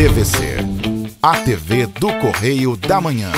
TVC, a TV do Correio da Manhã.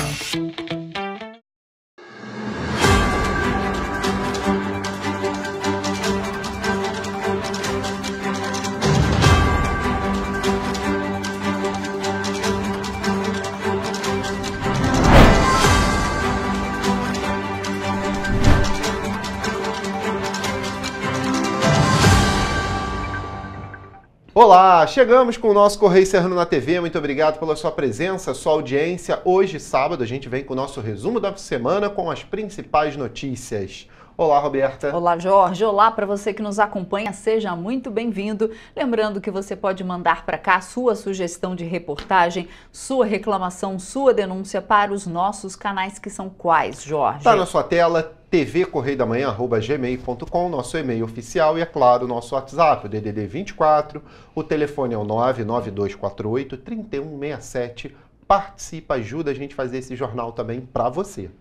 Olá, chegamos com o nosso Correio Serrano na TV. Muito obrigado pela sua presença, sua audiência. Hoje, sábado, a gente vem com o nosso resumo da semana com as principais notícias. Olá, Roberta. Olá, Jorge. Olá para você que nos acompanha. Seja muito bem-vindo. Lembrando que você pode mandar para cá sua sugestão de reportagem, sua reclamação, sua denúncia para os nossos canais, que são quais, Jorge? Está na sua tela, tvcorreiodamanhã@gmail.com, nosso e-mail oficial e, é claro, nosso WhatsApp, o DDD 24, o telefone é o 99248-3167. Participa, ajuda a gente a fazer esse jornal também para você.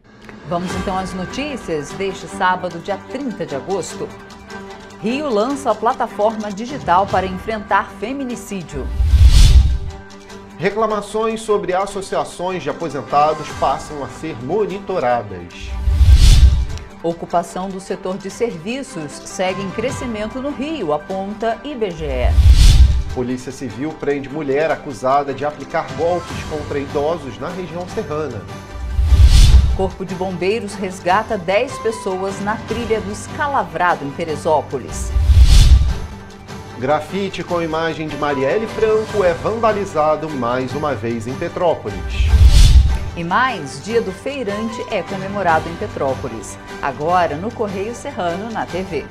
Vamos então às notícias deste sábado, dia 30 de agosto. Rio lança a plataforma digital para enfrentar feminicídio. Reclamações sobre associações de aposentados passam a ser monitoradas. Ocupação do setor de serviços segue em crescimento no Rio, aponta IBGE. Polícia Civil prende mulher acusada de aplicar golpes contra idosos na região serrana. Corpo de Bombeiros resgata 10 pessoas na trilha do Escalavrado, em Teresópolis. Grafite com imagem de Marielle Franco é vandalizado mais uma vez em Petrópolis. E mais, Dia do Feirante é comemorado em Petrópolis. Agora no Correio Serrano, na TV.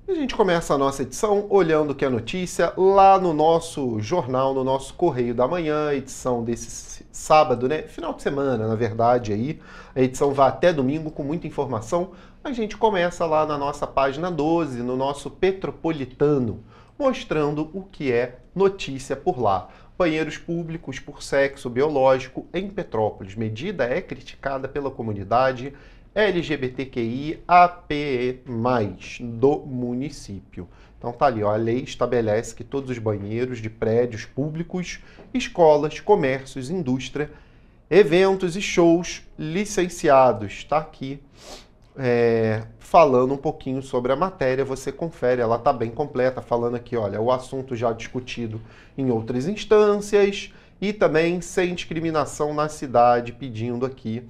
A gente começa a nossa edição olhando que a notícia lá no nosso jornal, no nosso Correio da Manhã, edição desse sábado, né? Final de semana, na verdade, aí. A edição vai até domingo com muita informação. A gente começa lá na nossa página 12, no nosso Petropolitano, mostrando o que é notícia por lá. Banheiros públicos por sexo biológico em Petrópolis. Medida é criticada pela comunidade LGBTQI APE+, do município. Então tá ali, ó, a lei estabelece que todos os banheiros de prédios públicos, escolas, comércios, indústria, eventos e shows licenciados. Tá aqui falando um pouquinho sobre a matéria, você confere, ela tá bem completa, falando aqui, olha, o assunto já discutido em outras instâncias e também sem discriminação na cidade, pedindo aqui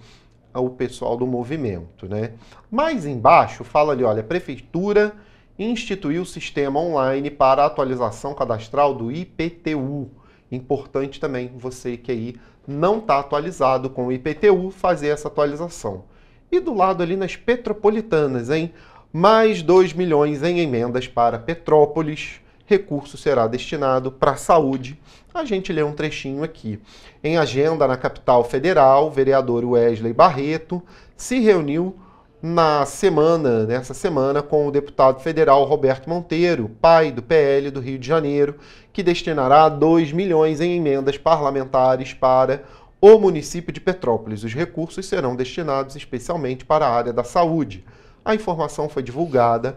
ao pessoal do movimento, né? Mais embaixo fala ali, olha, a prefeitura instituiu o sistema online para a atualização cadastral do IPTU. Importante também você que aí não está atualizado com o IPTU, fazer essa atualização. E do lado ali nas petropolitanas, hein? Mais 2 milhões em emendas para Petrópolis. Recurso será destinado para a saúde. A gente lê um trechinho aqui. Em agenda na capital federal, o vereador Wesley Barreto se reuniu nessa semana com o deputado federal Roberto Monteiro, pai do PL do Rio de Janeiro, que destinará 2 milhões em emendas parlamentares para o município de Petrópolis. Os recursos serão destinados especialmente para a área da saúde. A informação foi divulgada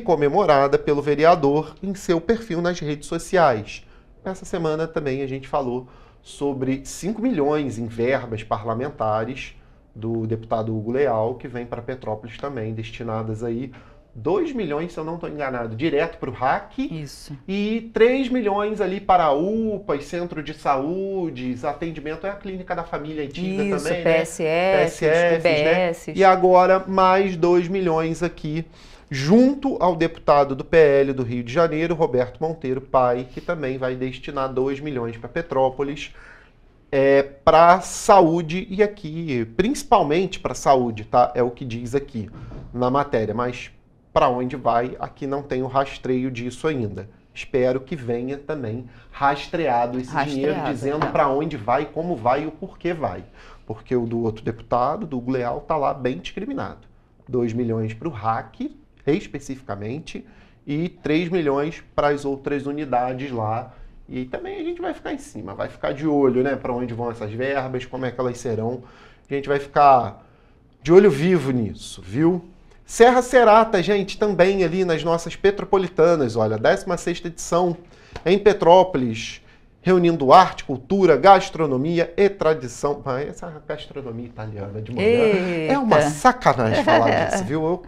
comemorada pelo vereador em seu perfil nas redes sociais. Essa semana também a gente falou sobre 5 milhões em verbas parlamentares do deputado Hugo Leal, que vem para Petrópolis também, destinadas aí 2 milhões, se eu não estou enganado, direto para o RAC. Isso. E 3 milhões ali para UPAs, centro de saúde, atendimento, é a clínica da família antiga isso, também, PSS, né? UBS. Né? E agora mais 2 milhões aqui, junto ao deputado do PL do Rio de Janeiro, Roberto Monteiro, pai, que também vai destinar 2 milhões para Petrópolis, para saúde, e aqui, principalmente para saúde, tá? É o que diz aqui na matéria, mas para onde vai, aqui não tem o rastreio disso ainda. Espero que venha também rastreado esse dinheiro, dizendo para onde vai, como vai e o porquê vai. Porque o do outro deputado, do Hugo Leal, está lá bem discriminado. 2 milhões para o RAC, especificamente, e 3 milhões para as outras unidades lá. E também a gente vai ficar em cima, vai ficar de olho, né, para onde vão essas verbas, como é que elas serão. A gente vai ficar de olho vivo nisso, viu? Serra Serata, gente, também ali nas nossas Petropolitanas, olha, 16ª edição em Petrópolis, reunindo arte, cultura, gastronomia e tradição. Mas essa gastronomia italiana de manhã é uma sacanagem falar disso, viu? Eu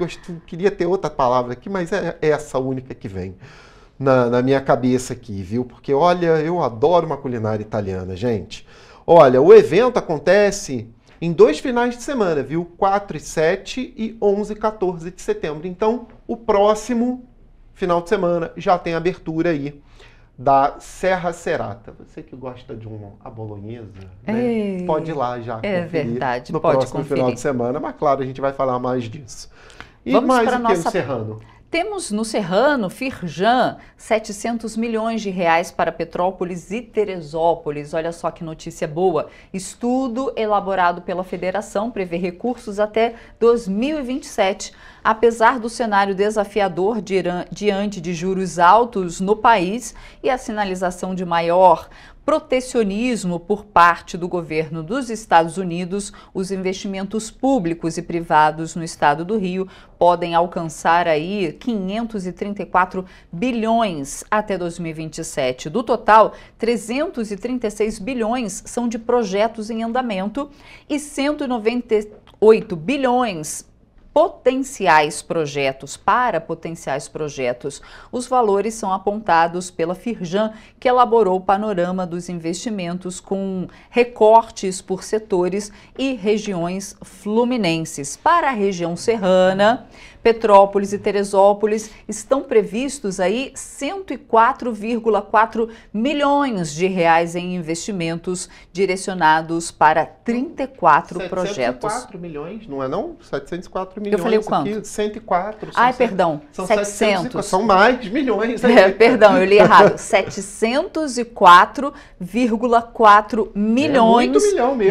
queria ter outra palavra aqui, mas é essa única que vem na minha cabeça aqui, viu? Porque, olha, eu adoro uma culinária italiana, gente. Olha, o evento acontece em 2 finais de semana, viu? 4 e 7 e 11 e 14 de setembro. Então, o próximo final de semana já tem abertura aí da Serra Serata. Você que gosta de uma bolonhesa, né? Pode ir lá já conferir verdade, no pode próximo conferir. final de semana, mas claro, a gente vai falar mais disso. E Vamos mais para o que no Serrano? Temos no Serrano, Firjan, 700 milhões de reais para Petrópolis e Teresópolis. Olha só que notícia boa. Estudo elaborado pela federação prevê recursos até 2027. Apesar do cenário desafiador diante de juros altos no país e a sinalização de maior protecionismo por parte do governo dos Estados Unidos, os investimentos públicos e privados no estado do Rio podem alcançar aí 534 bilhões até 2027. Do total, 336 bilhões são de projetos em andamento e 198 bilhões para potenciais projetos. Os valores são apontados pela Firjan, que elaborou o panorama dos investimentos com recortes por setores e regiões fluminenses. Para a região serrana, Petrópolis e Teresópolis estão previstos aí 104,4 milhões de reais em investimentos direcionados para 34 projetos. 704 milhões, não é não? 704 milhões. Eu falei o quanto? Aqui, 104. Ai, perdão, São 700. São mais milhões. Perdão, eu li errado. 704,4 milhões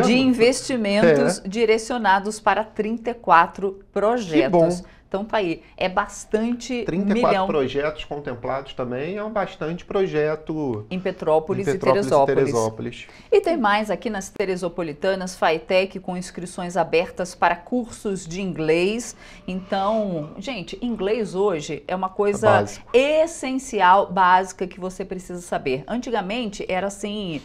de investimentos direcionados para 34 projetos. Que bom. Então tá aí, é bastante 34 projetos contemplados também, é um bastante projeto em Petrópolis e Teresópolis. E tem mais aqui nas Teresopolitanas, FATEC com inscrições abertas para cursos de inglês. Então, gente, inglês hoje é uma coisa essencial, básica, que você precisa saber. Antigamente era assim...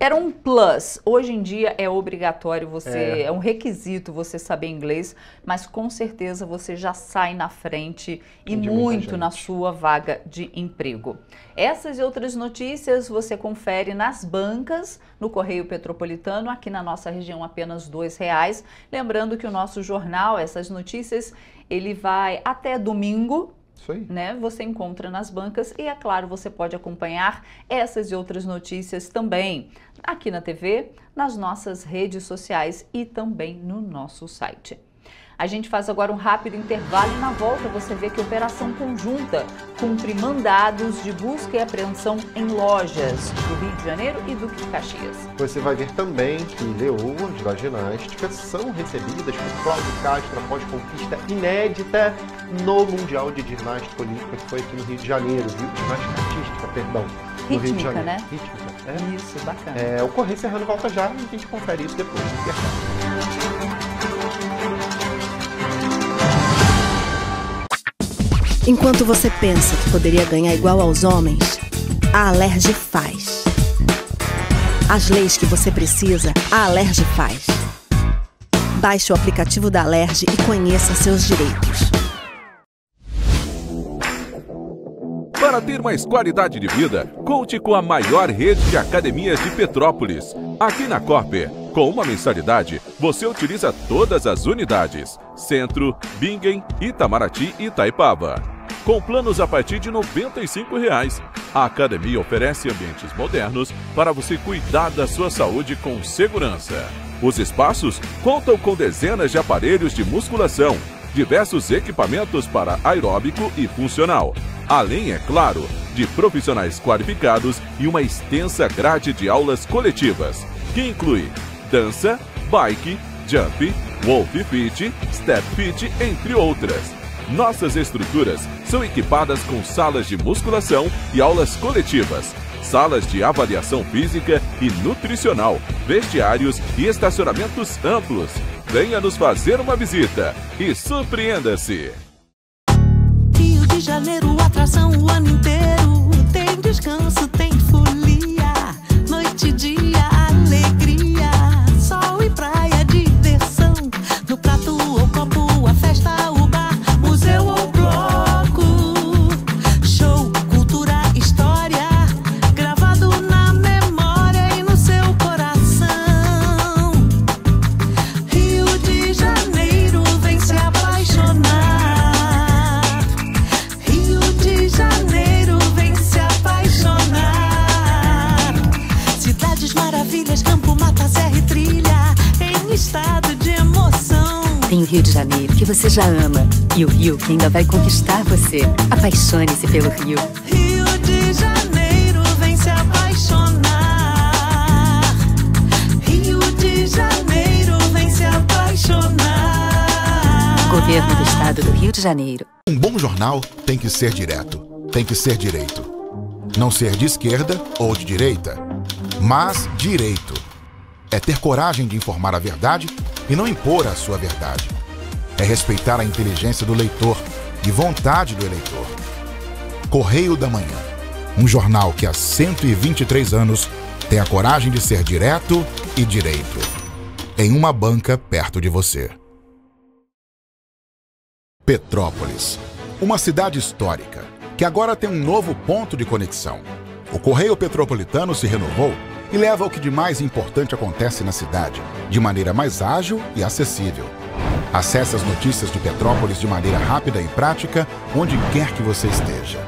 Era um plus, hoje em dia é obrigatório é um requisito você saber inglês, mas com certeza você já sai na frente e muito na sua vaga de emprego. Essas e outras notícias você confere nas bancas, no Correio Petropolitano, aqui na nossa região apenas R$2. Lembrando que o nosso jornal, essas notícias, ele vai até domingo. Isso aí. Né? Você encontra nas bancas e, é claro, você pode acompanhar essas e outras notícias também aqui na TV, nas nossas redes sociais e também no nosso site. A gente faz agora um rápido intervalo e na volta você vê que Operação Conjunta cumpre mandados de busca e apreensão em lojas do Rio de Janeiro e Duque de Caxias. Você vai ver também que leoas da ginástica são recebidas por Cláudio Castro após conquista inédita no Mundial de Ginástica Olímpica, que foi aqui no Rio de Janeiro, viu? Ginástica artística, perdão. No Rio de Janeiro. Né? Rítmica, Isso, bacana. O Correio Serrano volta já e a gente confere isso depois. Enquanto você pensa que poderia ganhar igual aos homens, a Alerj faz. As leis que você precisa, a Alerj faz. Baixe o aplicativo da Alerj e conheça seus direitos. Para ter mais qualidade de vida, conte com a maior rede de academias de Petrópolis. Aqui na Corper, com uma mensalidade, você utiliza todas as unidades: Centro, Bingen, Itamaraty e Itaipava. Com planos a partir de R$ 95,00. A academia oferece ambientes modernos para você cuidar da sua saúde com segurança. Os espaços contam com dezenas de aparelhos de musculação, diversos equipamentos para aeróbico e funcional, além, é claro, de profissionais qualificados e uma extensa grade de aulas coletivas, que inclui dança, bike, jump, wolf fit, step fit, entre outras. Nossas estruturas são equipadas com salas de musculação e aulas coletivas, salas de avaliação física e nutricional, vestiários e estacionamentos amplos. Venha nos fazer uma visita e surpreenda-se. Rio de Janeiro, atração o ano inteiro. Tem descanso, tem folia, noite e dia, alegria, sol e praia, diversão. No prato ou copo, a festa, o bar, museu ou bloco. Show, cultura, história, gravado na memória e no seu coração. Rio de Janeiro, vem se apaixonar. Rio de Janeiro, vem se apaixonar. Cidades maravilhas, campo, mata, serra e trilha, em estado de emoção. Tem o Rio de Janeiro, que você já ama, e o Rio, que ainda vai conquistar você. Apaixone-se pelo Rio. Rio de Janeiro, vem se apaixonar. Rio de Janeiro, vem se apaixonar. Governo do Estado do Rio de Janeiro. Um bom jornal tem que ser direto, tem que ser direito. Não ser de esquerda ou de direita, mas direito. É ter coragem de informar a verdade e não impor a sua verdade. É respeitar a inteligência do leitor e vontade do eleitor. Correio da Manhã, um jornal que há 123 anos tem a coragem de ser direto e direito. Em uma banca perto de você. Petrópolis, uma cidade histórica que agora tem um novo ponto de conexão. O Correio Petropolitano se renovou e leva o que de mais importante acontece na cidade, de maneira mais ágil e acessível. Acesse as notícias de Petrópolis de maneira rápida e prática, onde quer que você esteja.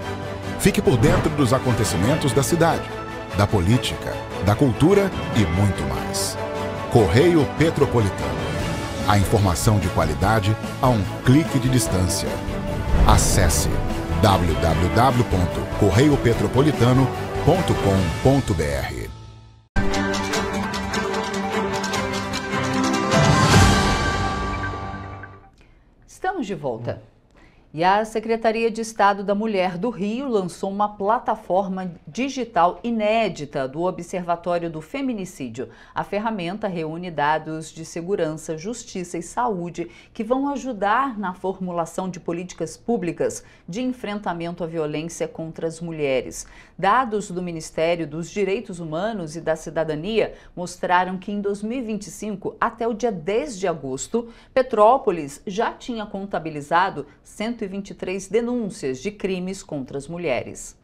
Fique por dentro dos acontecimentos da cidade, da política, da cultura e muito mais. Correio Petropolitano. A informação de qualidade a um clique de distância. Acesse www.correiopetropolitano.com.br. Estamos de volta. E a Secretaria de Estado da Mulher do Rio lançou uma plataforma digital inédita do Observatório do Feminicídio. A ferramenta reúne dados de segurança, justiça e saúde que vão ajudar na formulação de políticas públicas de enfrentamento à violência contra as mulheres. Dados do Ministério dos Direitos Humanos e da Cidadania mostraram que em 2025, até o dia 10 de agosto, Petrópolis já tinha contabilizado 123 denúncias de crimes contra as mulheres.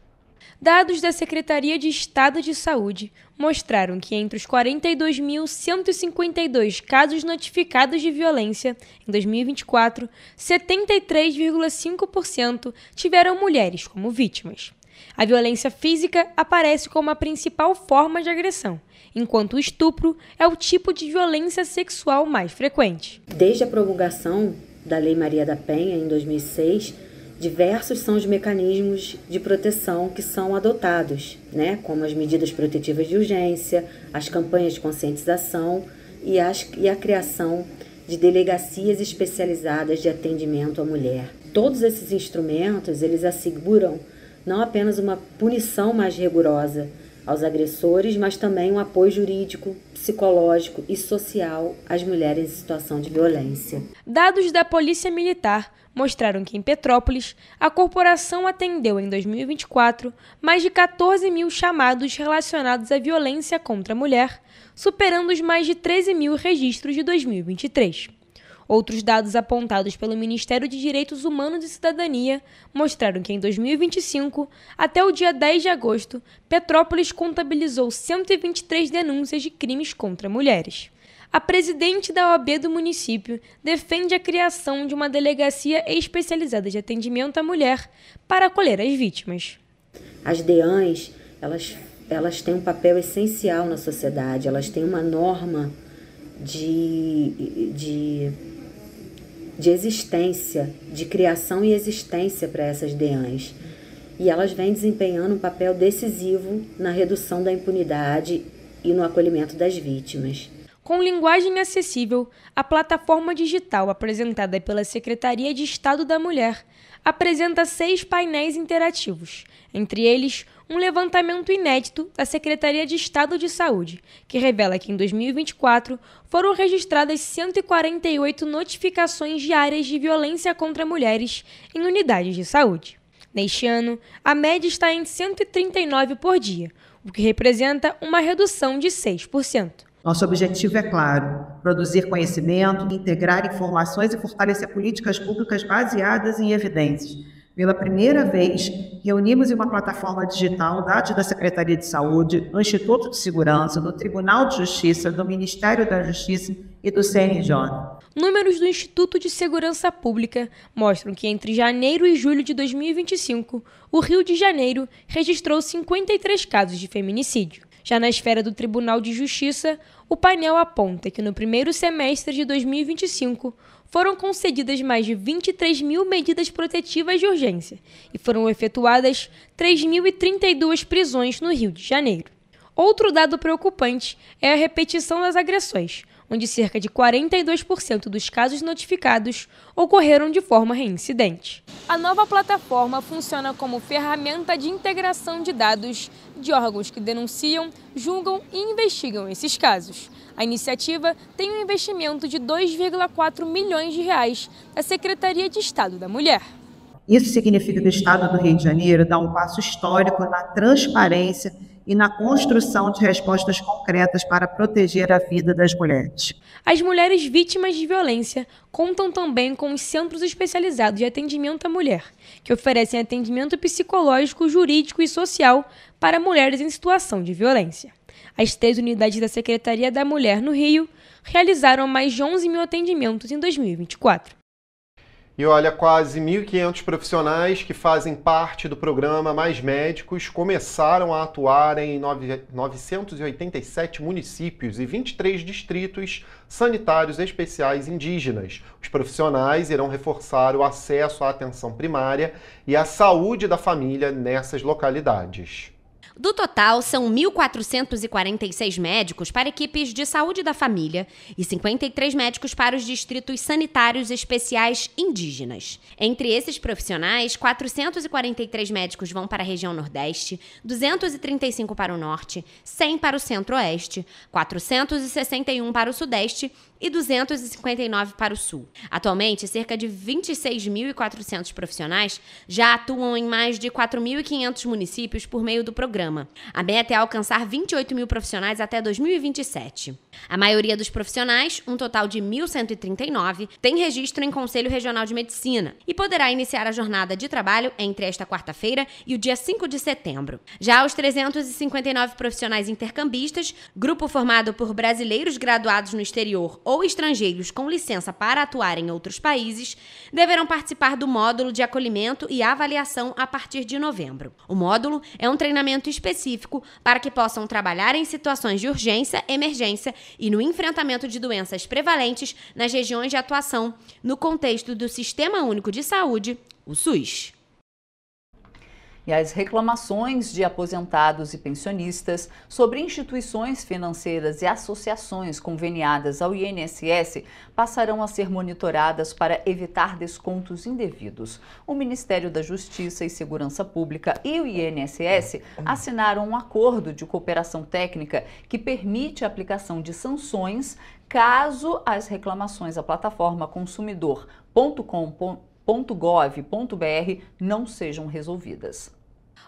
Dados da Secretaria de Estado de Saúde mostraram que entre os 42.152 casos notificados de violência em 2024, 73,5% tiveram mulheres como vítimas. A violência física aparece como a principal forma de agressão, enquanto o estupro é o tipo de violência sexual mais frequente. Desde a promulgação da Lei Maria da Penha, em 2006, diversos são os mecanismos de proteção que são adotados, como as medidas protetivas de urgência, as campanhas de conscientização e a criação de delegacias especializadas de atendimento à mulher. Todos esses instrumentos, eles asseguram não apenas uma punição mais rigorosa aos agressores, mas também um apoio jurídico, psicológico e social às mulheres em situação de violência. Dados da Polícia Militar mostraram que em Petrópolis, a corporação atendeu em 2024 mais de 14 mil chamados relacionados à violência contra a mulher, superando os mais de 13 mil registros de 2023. Outros dados apontados pelo Ministério de Direitos Humanos e Cidadania mostraram que em 2025, até o dia 10 de agosto, Petrópolis contabilizou 123 denúncias de crimes contra mulheres. A presidente da OAB do município defende a criação de uma delegacia especializada de atendimento à mulher para acolher as vítimas. As DEANs, elas têm um papel essencial na sociedade, elas têm uma norma de existência, de criação e existência para essas DEANs. E elas vêm desempenhando um papel decisivo na redução da impunidade e no acolhimento das vítimas. Com linguagem acessível, a plataforma digital apresentada pela Secretaria de Estado da Mulher apresenta 6 painéis interativos, entre eles um levantamento inédito da Secretaria de Estado de Saúde, que revela que em 2024 foram registradas 148 notificações diárias de violência contra mulheres em unidades de saúde. Neste ano, a média está em 139 por dia, o que representa uma redução de 6%. Nosso objetivo é claro: produzir conhecimento, integrar informações e fortalecer políticas públicas baseadas em evidências. Pela primeira vez, reunimos em uma plataforma digital dados da Secretaria de Saúde, do Instituto de Segurança, do Tribunal de Justiça, do Ministério da Justiça e do CNJ. Números do Instituto de Segurança Pública mostram que entre janeiro e julho de 2025, o Rio de Janeiro registrou 53 casos de feminicídio. Já na esfera do Tribunal de Justiça, o painel aponta que no primeiro semestre de 2025 foram concedidas mais de 23 mil medidas protetivas de urgência e foram efetuadas 3.032 prisões no Rio de Janeiro. Outro dado preocupante é a repetição das agressões, onde cerca de 42% dos casos notificados ocorreram de forma reincidente. A nova plataforma funciona como ferramenta de integração de dados de órgãos que denunciam, julgam e investigam esses casos. A iniciativa tem um investimento de 2,4 milhões de reais da Secretaria de Estado da Mulher. Isso significa que o Estado do Rio de Janeiro dá um passo histórico na transparência e na construção de respostas concretas para proteger a vida das mulheres. As mulheres vítimas de violência contam também com os Centros Especializados de Atendimento à Mulher, que oferecem atendimento psicológico, jurídico e social para mulheres em situação de violência. As 3 unidades da Secretaria da Mulher no Rio realizaram mais de 11 mil atendimentos em 2024. E olha, quase 1.500 profissionais que fazem parte do programa Mais Médicos começaram a atuar em 987 municípios e 23 distritos sanitários especiais indígenas. Os profissionais irão reforçar o acesso à atenção primária e à saúde da família nessas localidades. Do total, são 1.446 médicos para equipes de saúde da família e 53 médicos para os distritos sanitários especiais indígenas. Entre esses profissionais, 443 médicos vão para a região Nordeste, 235 para o Norte, 100 para o Centro-Oeste, 461 para o Sudeste e 259 para o Sul. Atualmente, cerca de 26.400 profissionais já atuam em mais de 4.500 municípios por meio do programa. A meta é alcançar 28 mil profissionais até 2027. A maioria dos profissionais, um total de 1.139, tem registro em Conselho Regional de Medicina e poderá iniciar a jornada de trabalho entre esta quarta-feira e o dia 5 de setembro. Já os 359 profissionais intercambistas, grupo formado por brasileiros graduados no exterior ou estrangeiros com licença para atuar em outros países, deverão participar do módulo de acolhimento e avaliação a partir de novembro. O módulo é um treinamento específico para que possam trabalhar em situações de urgência, emergência e no enfrentamento de doenças prevalentes nas regiões de atuação, no contexto do Sistema Único de Saúde, o SUS. E as reclamações de aposentados e pensionistas sobre instituições financeiras e associações conveniadas ao INSS passarão a ser monitoradas para evitar descontos indevidos. O Ministério da Justiça e Segurança Pública e o INSS assinaram um acordo de cooperação técnica que permite a aplicação de sanções caso as reclamações à plataforma consumidor.com.gov.br não sejam resolvidas.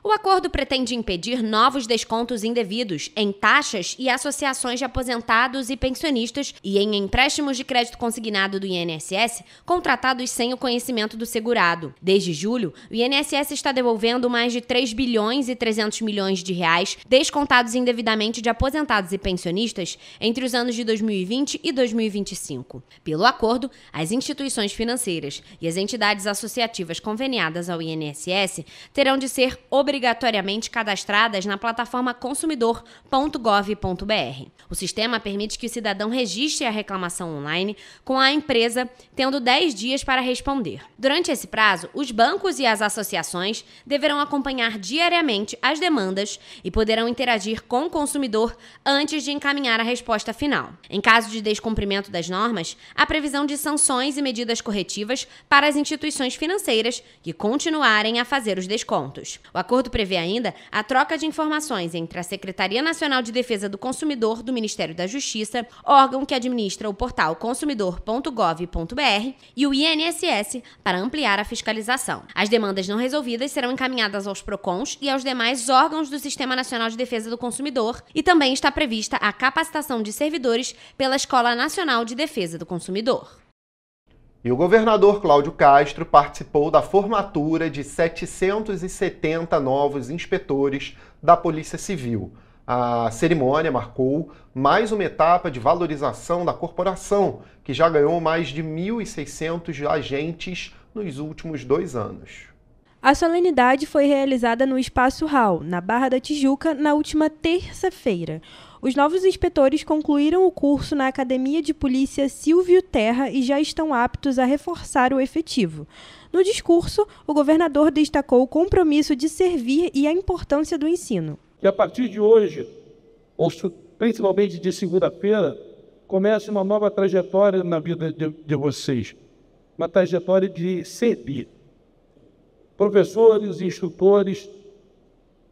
O acordo pretende impedir novos descontos indevidos em taxas e associações de aposentados e pensionistas e em empréstimos de crédito consignado do INSS contratados sem o conhecimento do segurado. Desde julho, o INSS está devolvendo mais de 3 bilhões e 300 milhões de reais descontados indevidamente de aposentados e pensionistas entre os anos de 2020 e 2025. Pelo acordo, as instituições financeiras e as entidades associativas conveniadas ao INSS terão de ser obrigatoriamente cadastradas na plataforma consumidor.gov.br. O sistema permite que o cidadão registre a reclamação online com a empresa, tendo 10 dias para responder. Durante esse prazo, os bancos e as associações deverão acompanhar diariamente as demandas e poderão interagir com o consumidor antes de encaminhar a resposta final. Em caso de descumprimento das normas, há previsão de sanções e medidas corretivas para as instituições financeiras que continuarem a fazer os descontos. O acordo prevê ainda a troca de informações entre a Secretaria Nacional de Defesa do Consumidor do Ministério da Justiça, órgão que administra o portal consumidor.gov.br, e o INSS para ampliar a fiscalização. As demandas não resolvidas serão encaminhadas aos PROCONs e aos demais órgãos do Sistema Nacional de Defesa do Consumidor, e também está prevista a capacitação de servidores pela Escola Nacional de Defesa do Consumidor. E o governador Cláudio Castro participou da formatura de 770 novos inspetores da Polícia Civil. A cerimônia marcou mais uma etapa de valorização da corporação, que já ganhou mais de 1.600 agentes nos últimos 2 anos. A solenidade foi realizada no Espaço Hall, na Barra da Tijuca, na última terça-feira. Os novos inspetores concluíram o curso na Academia de Polícia Silvio Terra e já estão aptos a reforçar o efetivo. No discurso, o governador destacou o compromisso de servir e a importância do ensino. Que a partir de hoje, ou principalmente de segunda-feira, comece uma nova trajetória na vida de vocês. Uma trajetória de servir. Professores, instrutores,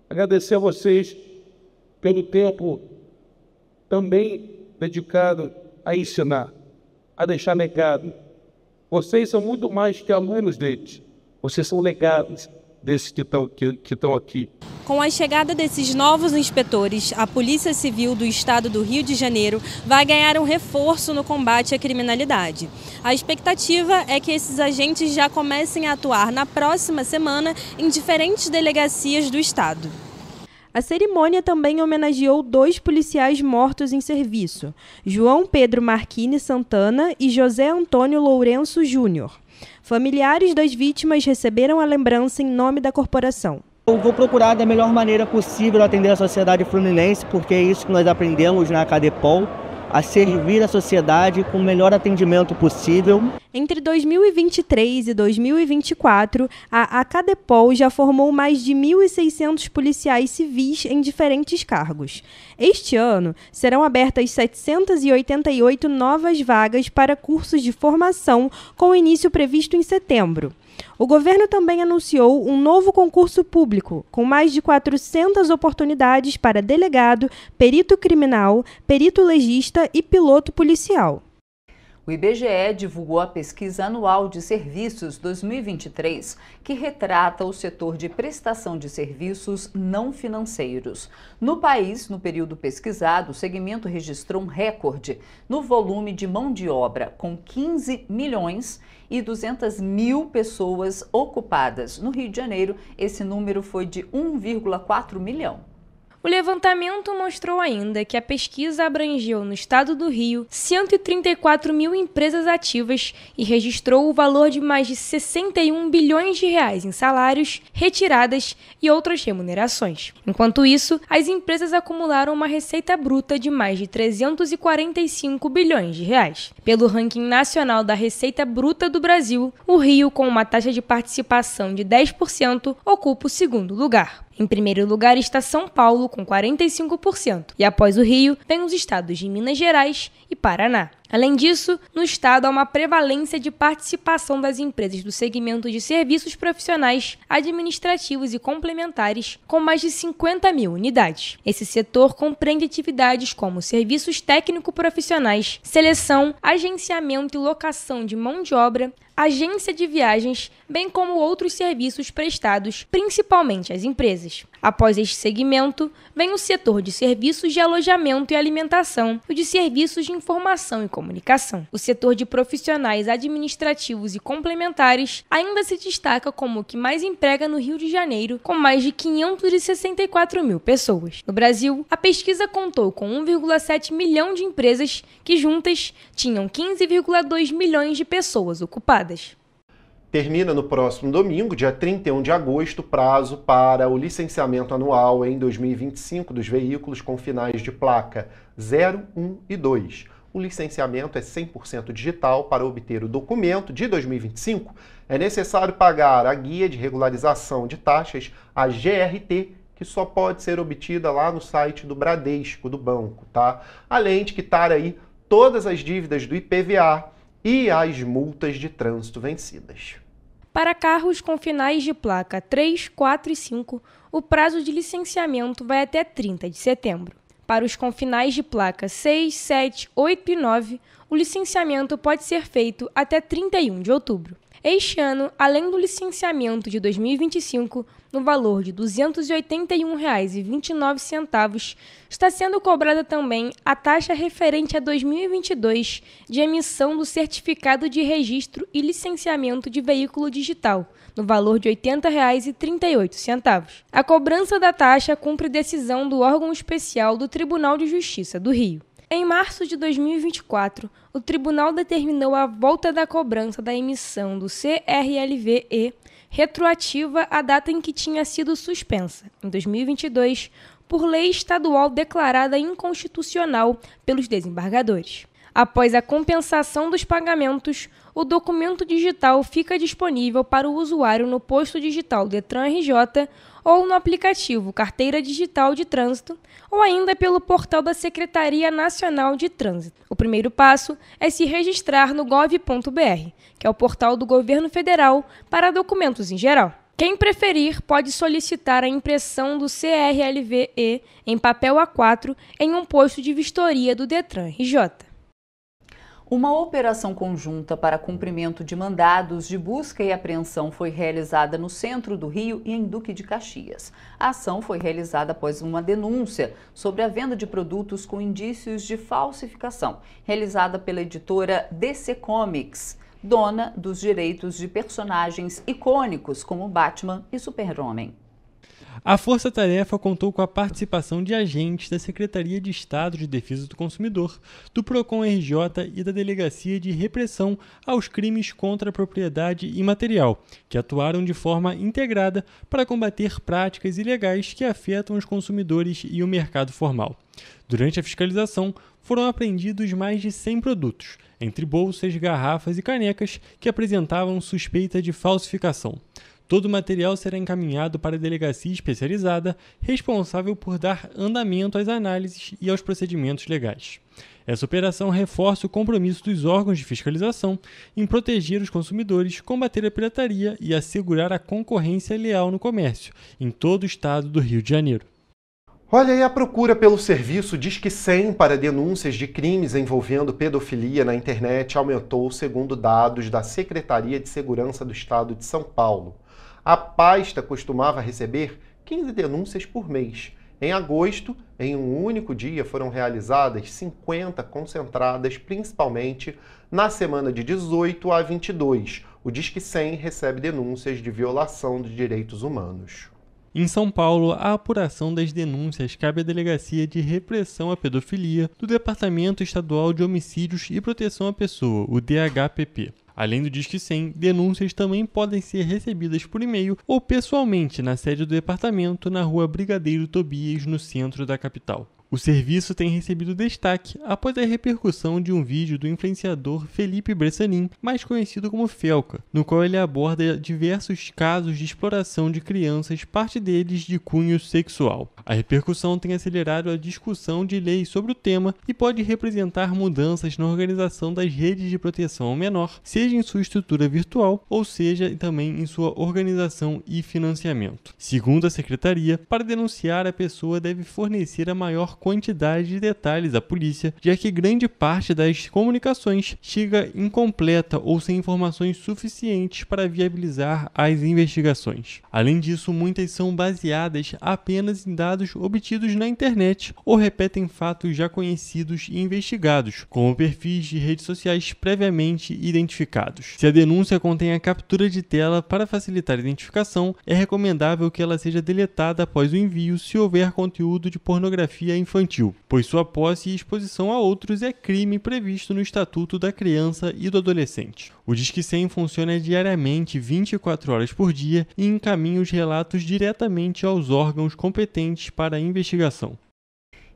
agradecer a vocês pelo tempo também dedicado a ensinar, a deixar legado. Vocês são muito mais que alunos deles. Vocês são legados desses que estão aqui. Com a chegada desses novos inspetores, a Polícia Civil do Estado do Rio de Janeiro vai ganhar um reforço no combate à criminalidade. A expectativa é que esses agentes já comecem a atuar na próxima semana em diferentes delegacias do Estado. A cerimônia também homenageou 2 policiais mortos em serviço, João Pedro Marquini Santana e José Antônio Lourenço Júnior. Familiares das vítimas receberam a lembrança em nome da corporação. Eu vou procurar da melhor maneira possível atender a sociedade fluminense, porque é isso que nós aprendemos na Cadepol, a servir a sociedade com o melhor atendimento possível. Entre 2023 e 2024, a Cadepol já formou mais de 1.600 policiais civis em diferentes cargos. Este ano, serão abertas 788 novas vagas para cursos de formação, com início previsto em setembro. O governo também anunciou um novo concurso público, com mais de 400 oportunidades para delegado, perito criminal, perito legista e piloto policial. O IBGE divulgou a Pesquisa Anual de Serviços 2023, que retrata o setor de prestação de serviços não financeiros. No país, no período pesquisado, o segmento registrou um recorde no volume de mão de obra, com 15 milhões e 200 mil pessoas ocupadas. No Rio de Janeiro, esse número foi de 1,4 milhão. O levantamento mostrou ainda que a pesquisa abrangeu no estado do Rio 134 mil empresas ativas e registrou o valor de mais de 61 bilhões de reais em salários, retiradas e outras remunerações. Enquanto isso, as empresas acumularam uma receita bruta de mais de 345 bilhões de reais. Pelo ranking nacional da Receita Bruta do Brasil, o Rio, com uma taxa de participação de 10%, ocupa o segundo lugar. Em primeiro lugar está São Paulo, com 45%, e após o Rio, vem os estados de Minas Gerais e Paraná. Além disso, no estado há uma prevalência de participação das empresas do segmento de serviços profissionais, administrativos e complementares, com mais de 50 mil unidades. Esse setor compreende atividades como serviços técnico-profissionais, seleção, agenciamento e locação de mão de obra, agência de viagens, bem como outros serviços prestados, principalmente às empresas. Após este segmento, vem o setor de serviços de alojamento e alimentação e o de serviços de informação e comunicação. O setor de profissionais administrativos e complementares ainda se destaca como o que mais emprega no Rio de Janeiro, com mais de 564 mil pessoas. No Brasil, a pesquisa contou com 1,7 milhão de empresas que juntas tinham 15,2 milhões de pessoas ocupadas. Termina no próximo domingo, dia 31 de agosto, prazo para o licenciamento anual em 2025 dos veículos com finais de placa 0, 1 e 2. O licenciamento é 100% digital. Para obter o documento de 2025, é necessário pagar a guia de regularização de taxas, a GRT, que só pode ser obtida lá no site do Bradesco, do banco, tá? Além de quitar aí todas as dívidas do IPVA e as multas de trânsito vencidas. Para carros com finais de placa 3, 4 e 5, o prazo de licenciamento vai até 30 de setembro. Para os com finais de placa 6, 7, 8 e 9, o licenciamento pode ser feito até 31 de outubro. Este ano, além do licenciamento de 2025, no valor de R$ 281,29, está sendo cobrada também a taxa referente a 2022 de emissão do Certificado de Registro e Licenciamento de Veículo Digital, no valor de R$ 80,38. A cobrança da taxa cumpre decisão do órgão especial do Tribunal de Justiça do Rio. Em março de 2024, o tribunal determinou a volta da cobrança da emissão do CRLV-E retroativa à data em que tinha sido suspensa, em 2022, por lei estadual declarada inconstitucional pelos desembargadores. Após a compensação dos pagamentos, o documento digital fica disponível para o usuário no posto digital Detran RJ ou no aplicativo Carteira Digital de Trânsito ou ainda pelo portal da Secretaria Nacional de Trânsito. O primeiro passo é se registrar no gov.br, que é o portal do governo federal para documentos em geral. Quem preferir pode solicitar a impressão do CRLV-E em papel A4 em um posto de vistoria do Detran RJ. Uma operação conjunta para cumprimento de mandados de busca e apreensão foi realizada no centro do Rio e em Duque de Caxias. A ação foi realizada após uma denúncia sobre a venda de produtos com indícios de falsificação, realizada pela editora DC Comics, dona dos direitos de personagens icônicos como Batman e Super-Homem. A Força Tarefa contou com a participação de agentes da Secretaria de Estado de Defesa do Consumidor, do Procon RJ e da Delegacia de Repressão aos Crimes contra a Propriedade Imaterial, que atuaram de forma integrada para combater práticas ilegais que afetam os consumidores e o mercado formal. Durante a fiscalização, foram apreendidos mais de 100 produtos, entre bolsas, garrafas e canecas que apresentavam suspeita de falsificação. Todo o material será encaminhado para a delegacia especializada, responsável por dar andamento às análises e aos procedimentos legais. Essa operação reforça o compromisso dos órgãos de fiscalização em proteger os consumidores, combater a pirataria e assegurar a concorrência leal no comércio, em todo o estado do Rio de Janeiro. Olha aí, a procura pelo serviço Disque 100 para denúncias de crimes envolvendo pedofilia na internet aumentou, segundo dados da Secretaria de Segurança do Estado de São Paulo. A pasta costumava receber 15 denúncias por mês. Em agosto, em um único dia, foram realizadas 50, concentradas principalmente na semana de 18 a 22. O Disque 100 recebe denúncias de violação de direitos humanos. Em São Paulo, a apuração das denúncias cabe à Delegacia de Repressão à Pedofilia do Departamento Estadual de Homicídios e Proteção à Pessoa, o DHPP. Além do Disque 100, denúncias também podem ser recebidas por e-mail ou pessoalmente na sede do departamento na Rua Brigadeiro Tobias, no centro da capital. O serviço tem recebido destaque após a repercussão de um vídeo do influenciador Felipe Bressanin, mais conhecido como Felca, no qual ele aborda diversos casos de exploração de crianças, parte deles de cunho sexual. A repercussão tem acelerado a discussão de leis sobre o tema e pode representar mudanças na organização das redes de proteção ao menor, seja em sua estrutura virtual ou seja também em sua organização e financiamento. Segundo a Secretaria, para denunciar, a pessoa deve fornecer a maior quantidade de detalhes à polícia, já que grande parte das comunicações chega incompleta ou sem informações suficientes para viabilizar as investigações. Além disso, muitas são baseadas apenas em dados obtidos na internet ou repetem fatos já conhecidos e investigados, como perfis de redes sociais previamente identificados. Se a denúncia contém a captura de tela para facilitar a identificação, é recomendável que ela seja deletada após o envio se houver conteúdo de pornografia infantil infantil, pois sua posse e exposição a outros é crime previsto no Estatuto da Criança e do Adolescente. O Disque 100 funciona diariamente, 24 horas por dia, e encaminha os relatos diretamente aos órgãos competentes para a investigação.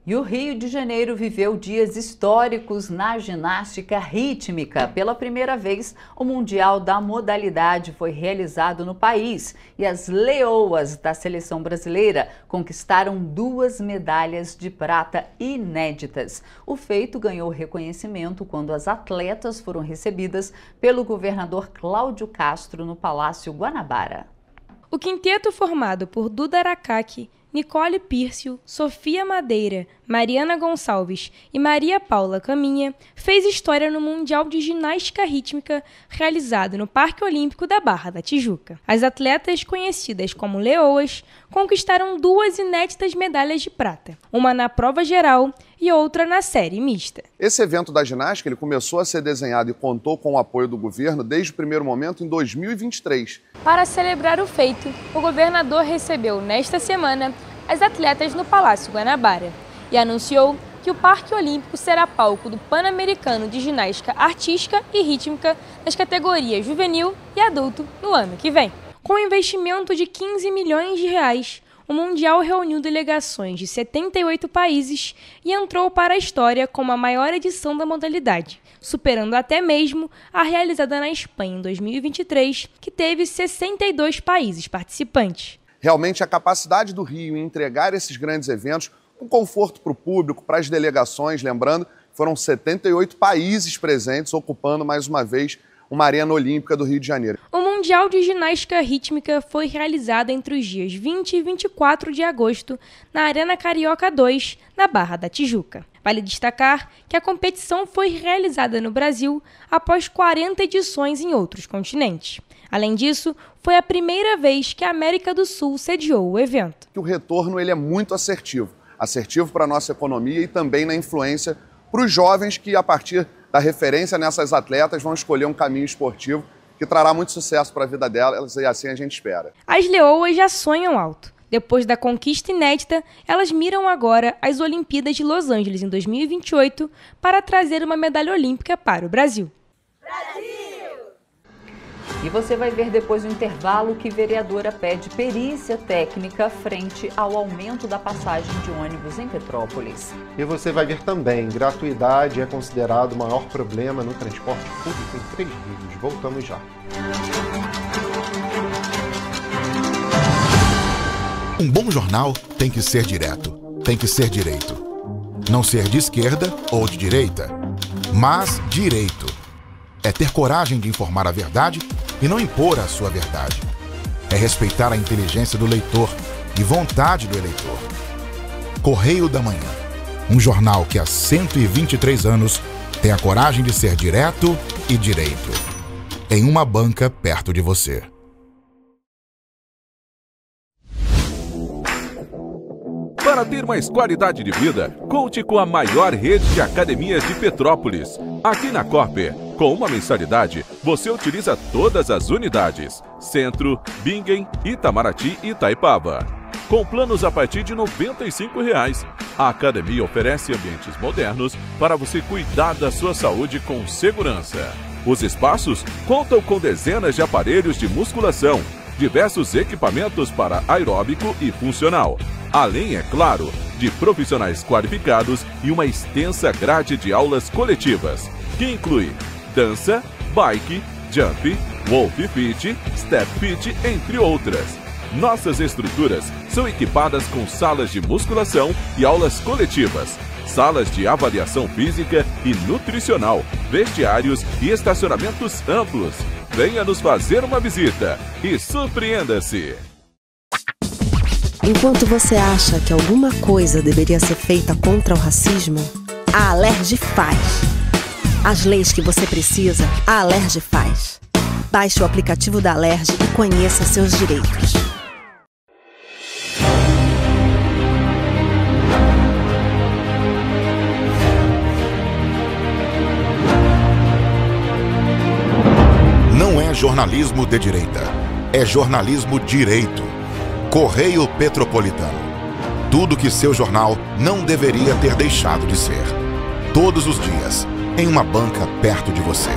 E o Rio de Janeiro viveu dias históricos na ginástica rítmica. Pela primeira vez, o Mundial da modalidade foi realizado no país e as leoas da seleção brasileira conquistaram 2 medalhas de prata inéditas. O feito ganhou reconhecimento quando as atletas foram recebidas pelo governador Cláudio Castro no Palácio Guanabara. O quinteto formado por Duda Aracaki, Nicole Pírcio, Sofia Madeira, Mariana Gonçalves e Maria Paula Caminha fez história no Mundial de Ginástica Rítmica realizado no Parque Olímpico da Barra da Tijuca. As atletas, conhecidas como leoas, conquistaram 2 inéditas medalhas de prata, uma na prova geral e outra na série mista. Esse evento da ginástica ele começou a ser desenhado e contou com o apoio do governo desde o primeiro momento em 2023. Para celebrar o feito, o governador recebeu nesta semana as atletas no Palácio Guanabara e anunciou que o Parque Olímpico será palco do Pan-Americano de Ginástica Artística e Rítmica nas categorias juvenil e adulto no ano que vem. Com um investimento de 15 milhões de reais, o Mundial reuniu delegações de 78 países e entrou para a história como a maior edição da modalidade, superando até mesmo a realizada na Espanha em 2023, que teve 62 países participantes. Realmente a capacidade do Rio em entregar esses grandes eventos com conforto para o público, para as delegações, lembrando, foram 78 países presentes, ocupando mais uma vez uma arena olímpica do Rio de Janeiro. O Mundial de Ginástica Rítmica foi realizado entre os dias 20 e 24 de agosto na Arena Carioca 2, na Barra da Tijuca. Vale destacar que a competição foi realizada no Brasil após 40 edições em outros continentes. Além disso, foi a primeira vez que a América do Sul sediou o evento. O retorno ele é muito assertivo para a nossa economia e também na influência para os jovens que, a partir da referência nessas atletas, vão escolher um caminho esportivo que trará muito sucesso para a vida delas e assim a gente espera. As leoas já sonham alto. Depois da conquista inédita, elas miram agora as Olimpíadas de Los Angeles em 2028 para trazer uma medalha olímpica para o Brasil. E você vai ver depois do intervalo que vereadora pede perícia técnica frente ao aumento da passagem de ônibus em Petrópolis. E você vai ver também, gratuidade é considerado o maior problema no transporte público em 3 vídeos. Voltamos já. Um bom jornal tem que ser direto, tem que ser direito. Não ser de esquerda ou de direita, mas direito. É ter coragem de informar a verdade e não impor a sua verdade. É respeitar a inteligência do leitor e vontade do eleitor. Correio da Manhã, um jornal que há 123 anos tem a coragem de ser direto e direito. Em uma banca perto de você. Para ter mais qualidade de vida, conte com a maior rede de academias de Petrópolis. Aqui na Corper, com uma mensalidade, você utiliza todas as unidades: Centro, Bingen, Itamaraty e Itaipava. Com planos a partir de R$ 95,00. A academia oferece ambientes modernos para você cuidar da sua saúde com segurança. Os espaços contam com dezenas de aparelhos de musculação, diversos equipamentos para aeróbico e funcional. Além, é claro, de profissionais qualificados e uma extensa grade de aulas coletivas, que inclui dança, bike, jump, wolf fit, step fit, entre outras. Nossas estruturas são equipadas com salas de musculação e aulas coletivas, salas de avaliação física e nutricional, vestiários e estacionamentos amplos. Venha nos fazer uma visita e surpreenda-se! Enquanto você acha que alguma coisa deveria ser feita contra o racismo, a Alerj faz. As leis que você precisa, a Alerj faz. Baixe o aplicativo da Alerj e conheça seus direitos. Não é jornalismo de direita, é jornalismo direito. Correio Petropolitano. Tudo que seu jornal não deveria ter deixado de ser. Todos os dias, em uma banca perto de você.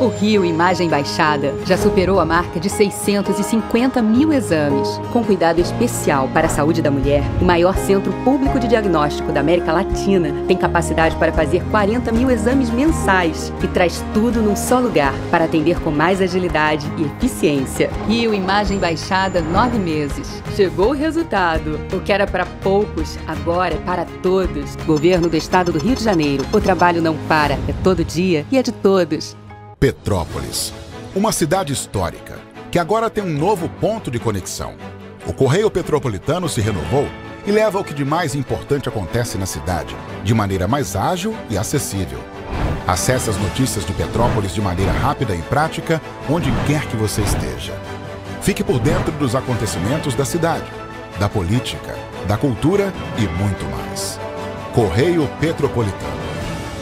O Rio Imagem Baixada já superou a marca de 650 mil exames. Com cuidado especial para a saúde da mulher, o maior centro público de diagnóstico da América Latina tem capacidade para fazer 40 mil exames mensais e traz tudo num só lugar para atender com mais agilidade e eficiência. Rio Imagem Baixada, 9 meses. Chegou o resultado. O que era para poucos, agora é para todos. Governo do Estado do Rio de Janeiro. O trabalho não para, é todo dia e é de todos. Petrópolis, uma cidade histórica que agora tem um novo ponto de conexão. O Correio Petropolitano se renovou e leva o que de mais importante acontece na cidade, de maneira mais ágil e acessível. Acesse as notícias de Petrópolis de maneira rápida e prática, onde quer que você esteja. Fique por dentro dos acontecimentos da cidade, da política, da cultura e muito mais. Correio Petropolitano.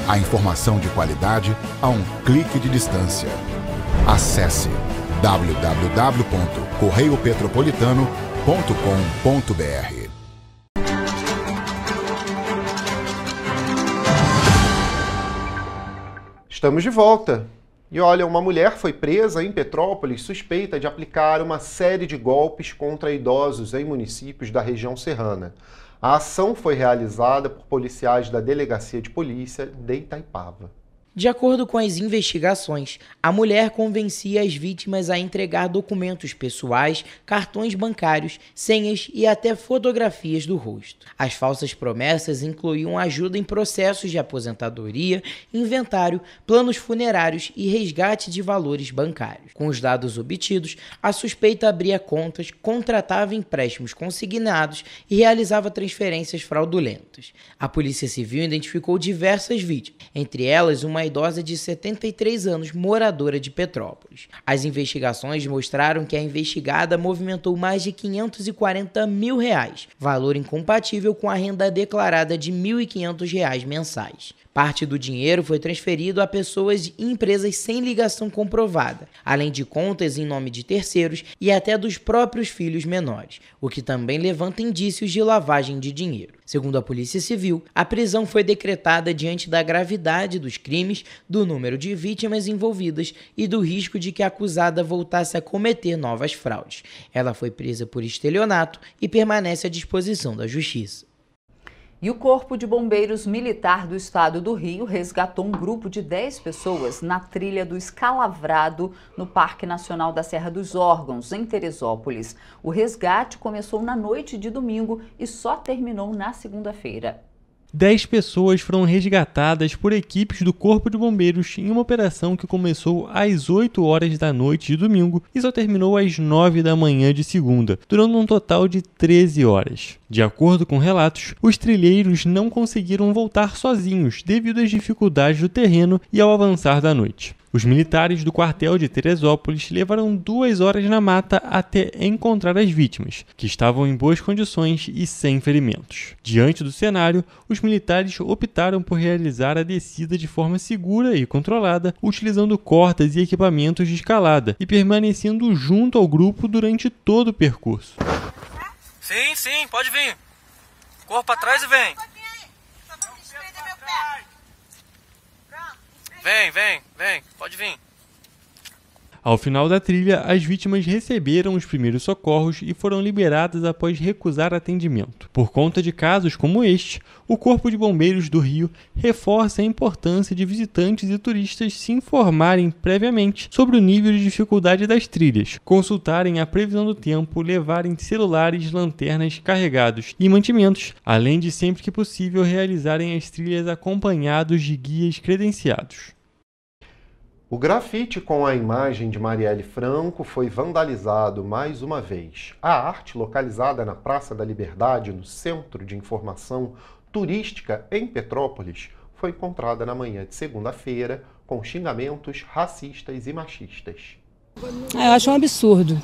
A informação de qualidade a um clique de distância. Acesse www.correiopetropolitano.com.br. Estamos de volta. E olha, uma mulher foi presa em Petrópolis suspeita de aplicar uma série de golpes contra idosos em municípios da região serrana. A ação foi realizada por policiais da Delegacia de Polícia de Itaipava. De acordo com as investigações, a mulher convencia as vítimas a entregar documentos pessoais, cartões bancários, senhas e até fotografias do rosto. As falsas promessas incluíam ajuda em processos de aposentadoria, inventário, planos funerários e resgate de valores bancários. Com os dados obtidos, a suspeita abria contas, contratava empréstimos consignados e realizava transferências fraudulentas. A Polícia Civil identificou diversas vítimas, entre elas uma idosa de 73 anos, moradora de Petrópolis. As investigações mostraram que a investigada movimentou mais de R$540 mil, valor incompatível com a renda declarada de R$1.500 mensais. Parte do dinheiro foi transferido a pessoas e empresas sem ligação comprovada, além de contas em nome de terceiros e até dos próprios filhos menores, o que também levanta indícios de lavagem de dinheiro. Segundo a Polícia Civil, a prisão foi decretada diante da gravidade dos crimes, do número de vítimas envolvidas e do risco de que a acusada voltasse a cometer novas fraudes. Ela foi presa por estelionato e permanece à disposição da Justiça. E o Corpo de Bombeiros Militar do Estado do Rio resgatou um grupo de 10 pessoas na trilha do Escalavrado, no Parque Nacional da Serra dos Órgãos, em Teresópolis. O resgate começou na noite de domingo e só terminou na segunda-feira. 10 pessoas foram resgatadas por equipes do Corpo de Bombeiros em uma operação que começou às 8 horas da noite de domingo e só terminou às 9 da manhã de segunda, durando um total de 13 horas. De acordo com relatos, os trilheiros não conseguiram voltar sozinhos devido às dificuldades do terreno e ao avançar da noite. Os militares do quartel de Teresópolis levaram 2 horas na mata até encontrar as vítimas, que estavam em boas condições e sem ferimentos. Diante do cenário, os militares optaram por realizar a descida de forma segura e controlada, utilizando cordas e equipamentos de escalada e permanecendo junto ao grupo durante todo o percurso. Sim, pode vir. Corpo atrás e vem. Vem, pode vir. Ao final da trilha, as vítimas receberam os primeiros socorros e foram liberadas após recusar atendimento. Por conta de casos como este, o Corpo de Bombeiros do Rio reforça a importância de visitantes e turistas se informarem previamente sobre o nível de dificuldade das trilhas, consultarem a previsão do tempo, levarem celulares, lanternas carregados e mantimentos, além de sempre que possível realizarem as trilhas acompanhados de guias credenciados. O grafite com a imagem de Marielle Franco foi vandalizado mais uma vez. A arte, localizada na Praça da Liberdade, no Centro de Informação Turística em Petrópolis, foi encontrada na manhã de segunda-feira com xingamentos racistas e machistas. Eu acho um absurdo,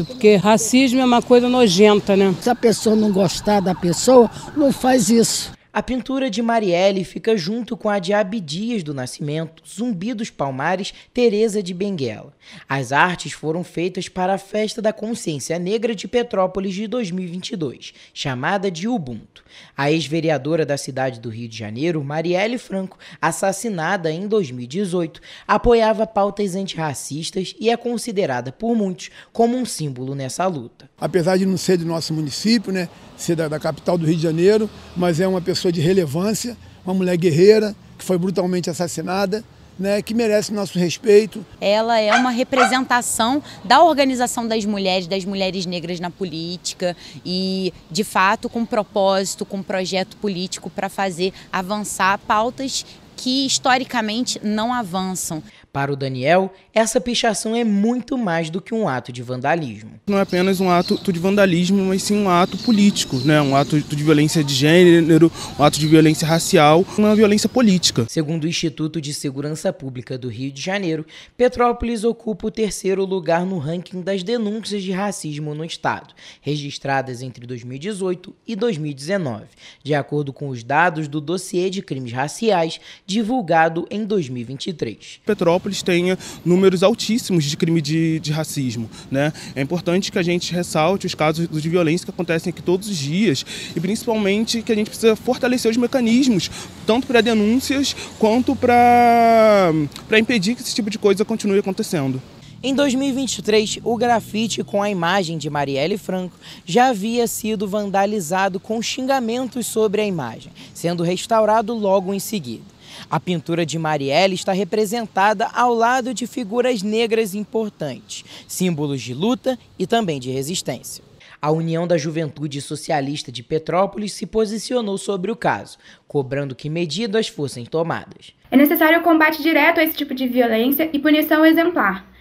porque racismo é uma coisa nojenta, né? Se a pessoa não gostar da pessoa, não faz isso. A pintura de Marielle fica junto com a de Abdias do Nascimento, Zumbi dos Palmares, Teresa de Benguela. As artes foram feitas para a Festa da Consciência Negra de Petrópolis de 2022, chamada de Ubuntu. A ex-vereadora da cidade do Rio de Janeiro, Marielle Franco, assassinada em 2018, apoiava pautas antirracistas e é considerada por muitos como um símbolo nessa luta. Apesar de não ser do nosso município, né, ser da capital do Rio de Janeiro, mas é uma pessoa de relevância, uma mulher guerreira que foi brutalmente assassinada, né, que merece nosso respeito. Ela é uma representação da organização das mulheres negras na política e, de fato, com propósito, com projeto político para fazer avançar pautas que historicamente não avançam. Para o Daniel, essa pichação é muito mais do que um ato de vandalismo. Não é apenas um ato de vandalismo, mas sim um ato político, né? Um ato de violência de gênero, um ato de violência racial, uma violência política. Segundo o Instituto de Segurança Pública do Rio de Janeiro, Petrópolis ocupa o 3º lugar no ranking das denúncias de racismo no estado, registradas entre 2018 e 2019, de acordo com os dados do dossiê de crimes raciais divulgado em 2023. Petrópolis tenha números altíssimos de crime de racismo, né? É importante que a gente ressalte os casos de violência que acontecem aqui todos os dias e principalmente que a gente precisa fortalecer os mecanismos, tanto para denúncias quanto para impedir que esse tipo de coisa continue acontecendo. Em 2023, o grafite com a imagem de Marielle Franco já havia sido vandalizado com xingamentos sobre a imagem, sendo restaurado logo em seguida. A pintura de Marielle está representada ao lado de figuras negras importantes, símbolos de luta e também de resistência. A União da Juventude Socialista de Petrópolis se posicionou sobre o caso, cobrando que medidas fossem tomadas. É necessário o combate direto a esse tipo de violência e punição exemplar,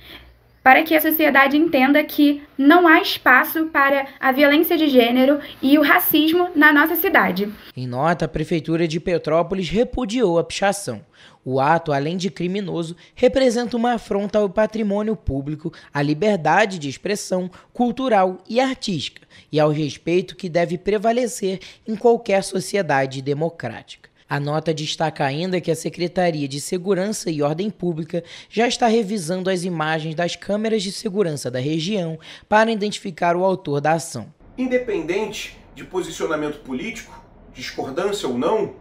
para que a sociedade entenda que não há espaço para a violência de gênero e o racismo na nossa cidade. Em nota, a Prefeitura de Petrópolis repudiou a pichação. O ato, além de criminoso, representa uma afronta ao patrimônio público, à liberdade de expressão cultural e artística e ao respeito que deve prevalecer em qualquer sociedade democrática. A nota destaca ainda que a Secretaria de Segurança e Ordem Pública já está revisando as imagens das câmeras de segurança da região para identificar o autor da ação. Independente de posicionamento político, discordância ou não,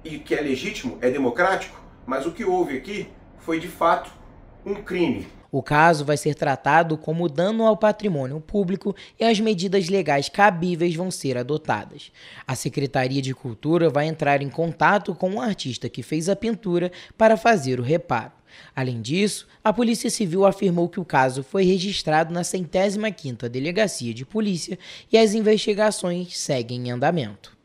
e que é legítimo, é democrático, mas o que houve aqui foi de fato um crime. O caso vai ser tratado como dano ao patrimônio público e as medidas legais cabíveis vão ser adotadas. A Secretaria de Cultura vai entrar em contato com o artista que fez a pintura para fazer o reparo. Além disso, a Polícia Civil afirmou que o caso foi registrado na 105ª Delegacia de Polícia e as investigações seguem em andamento.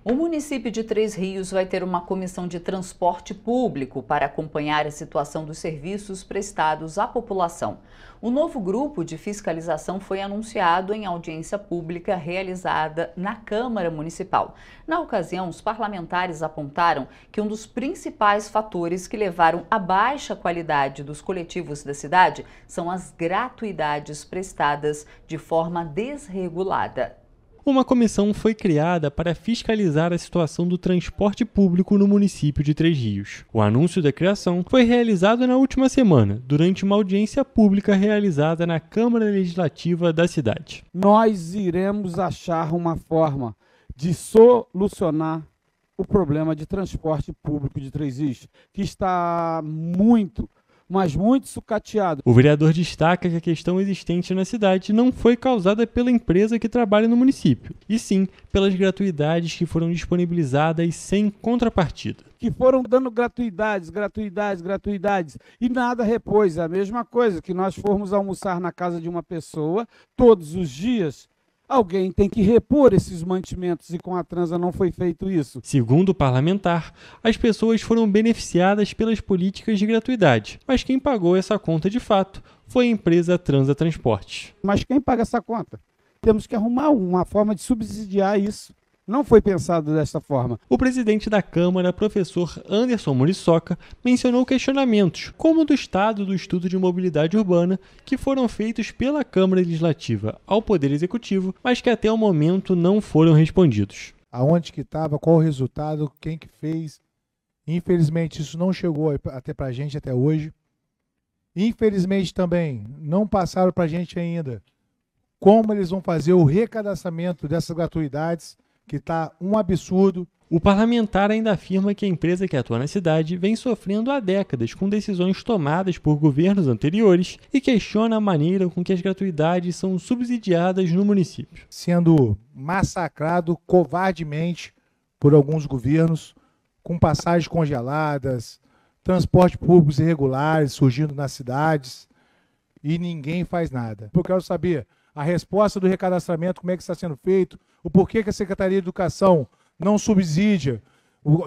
O município de Três Rios vai ter uma comissão de transporte público para acompanhar a situação dos serviços prestados à população. O novo grupo de fiscalização foi anunciado em audiência pública realizada na Câmara Municipal. Na ocasião, os parlamentares apontaram que um dos principais fatores que levaram à baixa qualidade dos coletivos da cidade são as gratuidades prestadas de forma desregulada. Uma comissão foi criada para fiscalizar a situação do transporte público no município de Três Rios. O anúncio da criação foi realizado na última semana, durante uma audiência pública realizada na Câmara Legislativa da cidade. Nós iremos achar uma forma de solucionar o problema de transporte público de Três Rios, que está muito sucateado. O vereador destaca que a questão existente na cidade não foi causada pela empresa que trabalha no município, e sim pelas gratuidades que foram disponibilizadas sem contrapartida. Que foram dando gratuidades, e nada repôs. É a mesma coisa que nós formos almoçar na casa de uma pessoa todos os dias. Alguém tem que repor esses mantimentos e com a transa não foi feito isso. Segundo o parlamentar, as pessoas foram beneficiadas pelas políticas de gratuidade, mas quem pagou essa conta de fato foi a empresa Transa Transportes. Mas quem paga essa conta? Temos que arrumar uma forma de subsidiar isso. Não foi pensado dessa forma. O presidente da Câmara, professor Anderson Muriçoca, mencionou questionamentos, como o do estado do Estudo de Mobilidade Urbana, que foram feitos pela Câmara Legislativa ao Poder Executivo, mas que até o momento não foram respondidos. aonde que estava, qual o resultado, quem que fez. Infelizmente isso não chegou até para a gente até hoje. Infelizmente também não passaram para a gente ainda como eles vão fazer o recadastramento dessas gratuidades, que está um absurdo. O parlamentar ainda afirma que a empresa que atua na cidade vem sofrendo há décadas com decisões tomadas por governos anteriores e questiona a maneira com que as gratuidades são subsidiadas no município. Sendo massacrado covardemente por alguns governos, com passagens congeladas, transporte públicos irregulares surgindo nas cidades e ninguém faz nada. Eu quero saber a resposta do recadastramento, como é que está sendo feito, o porquê que a Secretaria de Educação não subsidia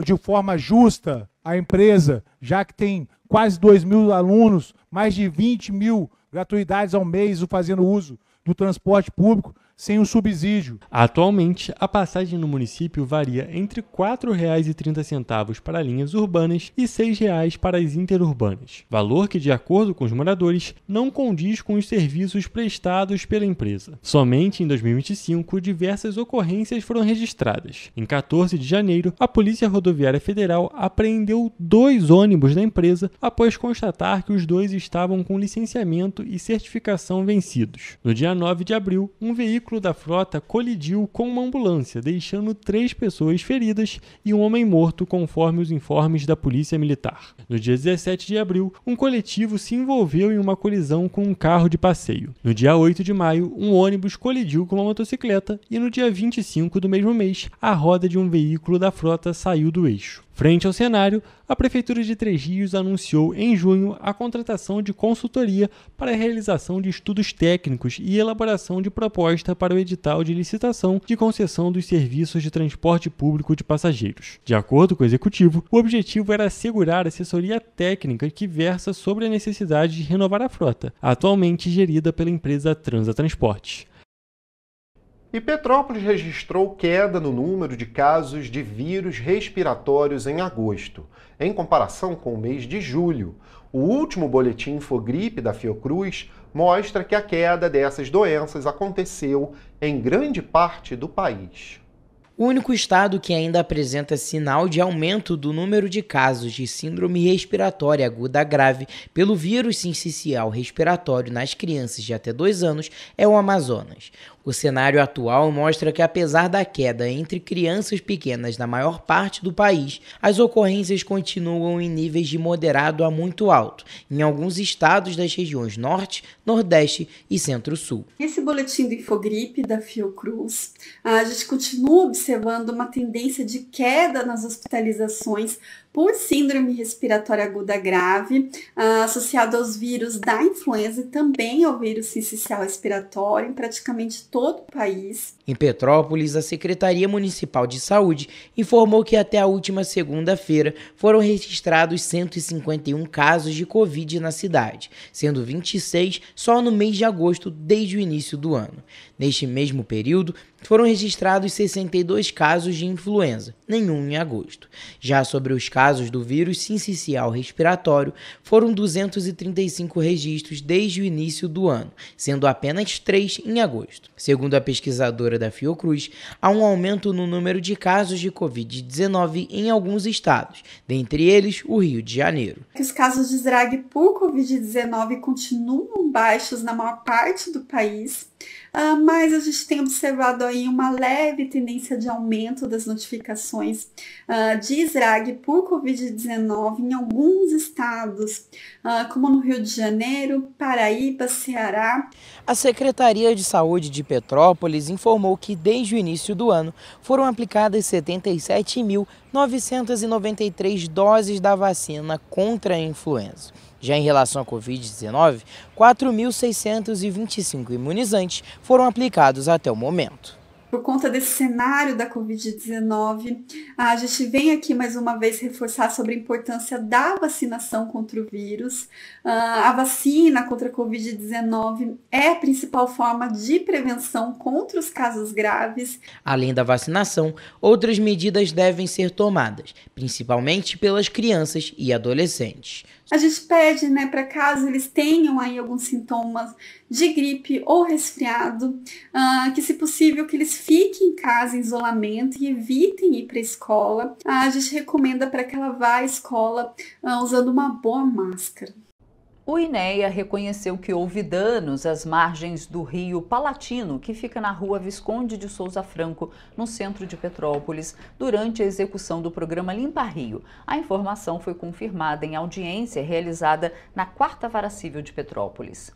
de forma justa a empresa, já que tem quase 2.000 alunos, mais de 20 mil gratuidades ao mês fazendo uso do transporte público sem o subsídio. Atualmente, a passagem no município varia entre R$ 4,30 para linhas urbanas e R$ 6,00 para as interurbanas, valor que, de acordo com os moradores, não condiz com os serviços prestados pela empresa. Somente em 2025, diversas ocorrências foram registradas. Em 14 de janeiro, a Polícia Rodoviária Federal apreendeu 2 ônibus da empresa após constatar que os 2 estavam com licenciamento e certificação vencidos. No dia 9 de abril, um veículo da frota colidiu com uma ambulância, deixando 3 pessoas feridas e um homem morto, conforme os informes da Polícia Militar. No dia 17 de abril, um coletivo se envolveu em uma colisão com um carro de passeio. No dia 8 de maio, um ônibus colidiu com uma motocicleta e no dia 25 do mesmo mês, a roda de um veículo da frota saiu do eixo. Frente ao cenário, a Prefeitura de Três Rios anunciou em junho a contratação de consultoria para a realização de estudos técnicos e elaboração de proposta para o edital de licitação de concessão dos serviços de transporte público de passageiros. De acordo com o Executivo, o objetivo era assegurar assessoria técnica que versa sobre a necessidade de renovar a frota, atualmente gerida pela empresa Transatransportes. E Petrópolis registrou queda no número de casos de vírus respiratórios em agosto, em comparação com o mês de julho. O último boletim Infogripe da Fiocruz mostra que a queda dessas doenças aconteceu em grande parte do país. O único estado que ainda apresenta sinal de aumento do número de casos de síndrome respiratória aguda grave pelo vírus sincicial respiratório nas crianças de até 2 anos é o Amazonas. O cenário atual mostra que, apesar da queda entre crianças pequenas na maior parte do país, as ocorrências continuam em níveis de moderado a muito alto, em alguns estados das regiões Norte, Nordeste e Centro-Sul. Esse boletim do Infogripe da Fiocruz, a gente continua observando uma tendência de queda nas hospitalizações por síndrome respiratória aguda grave, associado aos vírus da influenza e também ao vírus sincicial respiratório em praticamente todo o país. Em Petrópolis, a Secretaria Municipal de Saúde informou que até a última segunda-feira foram registrados 151 casos de Covid na cidade, sendo 26 só no mês de agosto desde o início do ano. Neste mesmo período, foram registrados 62 casos de influenza, nenhum em agosto. Já sobre os casos do vírus sincicial respiratório, foram 235 registros desde o início do ano, sendo apenas 3 em agosto. Segundo a pesquisadora da Fiocruz, há um aumento no número de casos de Covid-19 em alguns estados, dentre eles o Rio de Janeiro. Os casos de SRAG por Covid-19 continuam baixos na maior parte do país, mas a gente tem observado aí uma leve tendência de aumento das notificações de SRAG por Covid-19 em alguns estados, como no Rio de Janeiro, Paraíba, Ceará. A Secretaria de Saúde de Petrópolis informou que desde o início do ano foram aplicadas 77.993 doses da vacina contra a influenza. Já em relação à Covid-19, 4.625 imunizantes foram aplicados até o momento. Por conta desse cenário da Covid-19, a gente vem aqui mais uma vez reforçar sobre a importância da vacinação contra o vírus. A vacina contra a Covid-19 é a principal forma de prevenção contra os casos graves. Além da vacinação, outras medidas devem ser tomadas, principalmente pelas crianças e adolescentes. A gente pede, para caso eles tenham aí alguns sintomas de gripe ou resfriado, que se possível que eles fique em casa em isolamento e evitem ir para a escola. A gente recomenda para que ela vá à escola usando uma boa máscara. O INEA reconheceu que houve danos às margens do rio Palatino, que fica na rua Visconde de Souza Franco, no centro de Petrópolis, durante a execução do programa Limpa Rio. A informação foi confirmada em audiência realizada na 4ª Vara Civil de Petrópolis.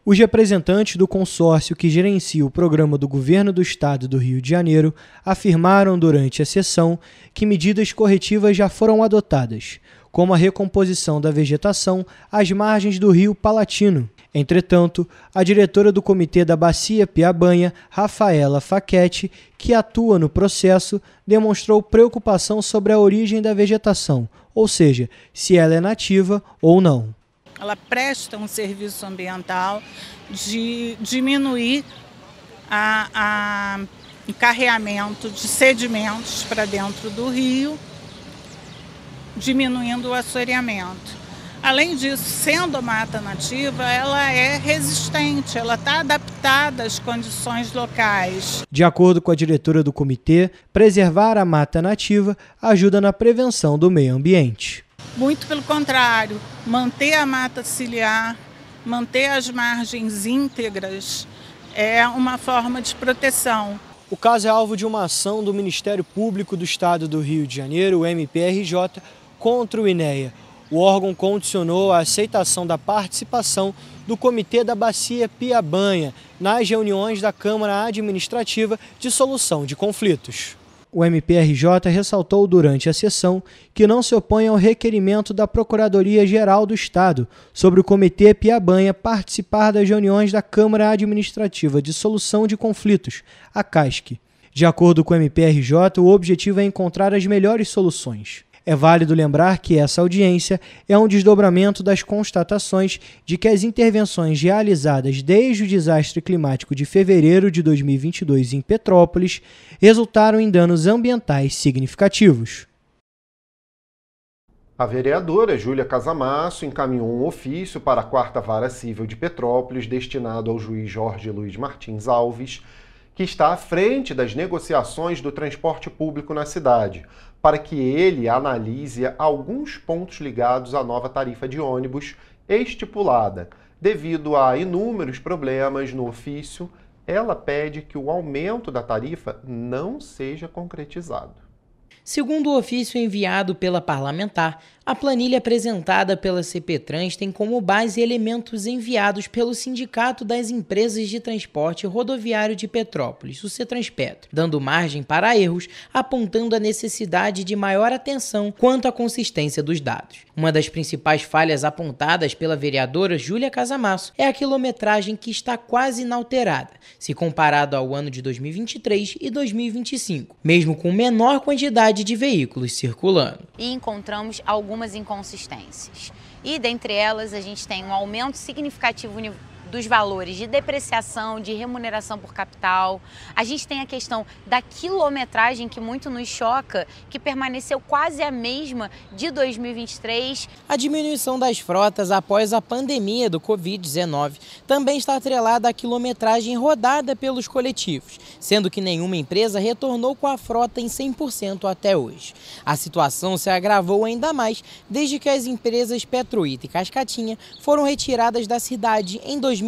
Os representantes do consórcio que gerencia o programa do Governo do Estado do Rio de Janeiro afirmaram durante a sessão que medidas corretivas já foram adotadas, como a recomposição da vegetação às margens do rio Palatino. Entretanto, a diretora do Comitê da Bacia Piabanha, Rafaela Facchetti, que atua no processo, demonstrou preocupação sobre a origem da vegetação, ou seja, se ela é nativa ou não. Ela presta um serviço ambiental de diminuir o encarreamento de sedimentos para dentro do rio, diminuindo o assoreamento. Além disso, sendo mata nativa, ela é resistente, ela está adaptada às condições locais. De acordo com a diretora do comitê, preservar a mata nativa ajuda na prevenção do meio ambiente. Muito pelo contrário, manter a mata ciliar, manter as margens íntegras é uma forma de proteção. O caso é alvo de uma ação do Ministério Público do Estado do Rio de Janeiro, o MPRJ, contra o INEA. O órgão condicionou a aceitação da participação do Comitê da Bacia Piabanha nas reuniões da Câmara Administrativa de Solução de Conflitos. O MPRJ ressaltou durante a sessão que não se opõe ao requerimento da Procuradoria-Geral do Estado sobre o Comitê Piabanha participar das reuniões da Câmara Administrativa de Solução de Conflitos, a CASC. De acordo com o MPRJ, o objetivo é encontrar as melhores soluções. É válido lembrar que essa audiência é um desdobramento das constatações de que as intervenções realizadas desde o desastre climático de fevereiro de 2022 em Petrópolis resultaram em danos ambientais significativos. A vereadora Júlia Casamasso encaminhou um ofício para a 4ª Vara Civil de Petrópolis destinado ao juiz Jorge Luiz Martins Alves, que está à frente das negociações do transporte público na cidade, para que ele analise alguns pontos ligados à nova tarifa de ônibus estipulada. Devido a inúmeros problemas no ofício, ela pede que o aumento da tarifa não seja concretizado. Segundo o ofício enviado pela parlamentar, a planilha apresentada pela CPTrans tem como base elementos enviados pelo Sindicato das Empresas de Transporte Rodoviário de Petrópolis, o CETRANSPETRO, dando margem para erros, apontando a necessidade de maior atenção quanto à consistência dos dados. Uma das principais falhas apontadas pela vereadora Júlia Casamasso é a quilometragem, que está quase inalterada, se comparado ao ano de 2023 e 2025, mesmo com menor quantidade de veículos circulando. E encontramos algumas inconsistências. E dentre elas a gente tem um aumento significativo dos valores de depreciação, de remuneração por capital. A gente tem a questão da quilometragem, que muito nos choca, que permaneceu quase a mesma de 2023. A diminuição das frotas após a pandemia do Covid-19 também está atrelada à quilometragem rodada pelos coletivos, sendo que nenhuma empresa retornou com a frota em 100% até hoje. A situação se agravou ainda mais desde que as empresas Petroita e Cascatinha foram retiradas da cidade em 2024,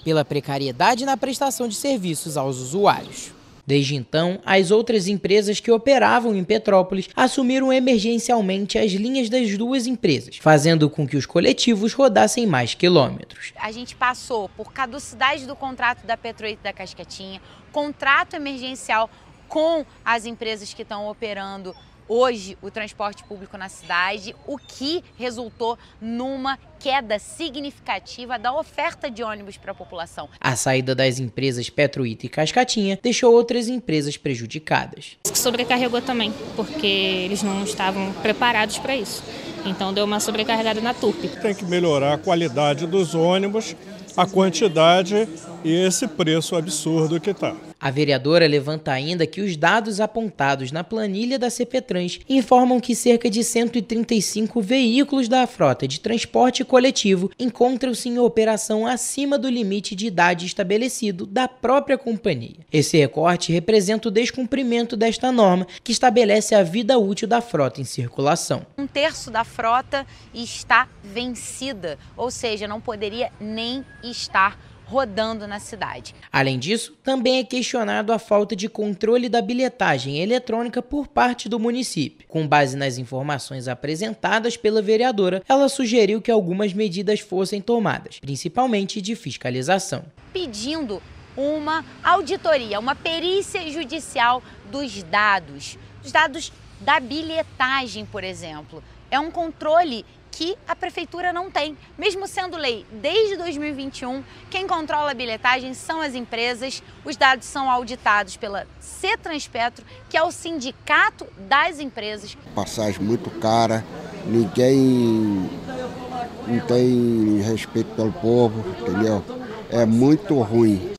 pela precariedade na prestação de serviços aos usuários. Desde então, as outras empresas que operavam em Petrópolis assumiram emergencialmente as linhas das duas empresas, fazendo com que os coletivos rodassem mais quilômetros. A gente passou por caducidade do contrato da Petroita e da Cascatinha, contrato emergencial com as empresas que estão operando hoje o transporte público na cidade, o que resultou numa queda significativa da oferta de ônibus para a população. A saída das empresas Petroita e Cascatinha deixou outras empresas prejudicadas. Sobrecarregou também, porque eles não estavam preparados para isso. Então deu uma sobrecarregada na Turp. Tem que melhorar a qualidade dos ônibus, a quantidade e esse preço absurdo que está. A vereadora levanta ainda que os dados apontados na planilha da CPTrans informam que cerca de 135 veículos da frota de transporte coletivo encontram-se em operação acima do limite de idade estabelecido da própria companhia. Esse recorte representa o descumprimento desta norma, que estabelece a vida útil da frota em circulação. 1/3 da frota está vencida, ou seja, não poderia nem estar rodando na cidade. Além disso, também é questionado a falta de controle da bilhetagem eletrônica por parte do município. Com base nas informações apresentadas pela vereadora, ela sugeriu que algumas medidas fossem tomadas, principalmente de fiscalização. Pedindo uma auditoria, uma perícia judicial dos dados da bilhetagem, por exemplo. É um controle que a prefeitura não tem. Mesmo sendo lei desde 2021, quem controla a bilhetagem são as empresas. Os dados são auditados pela CETRANSPETRO, que é o sindicato das empresas. Passagem muito cara, ninguém não tem respeito pelo povo, entendeu? É muito ruim.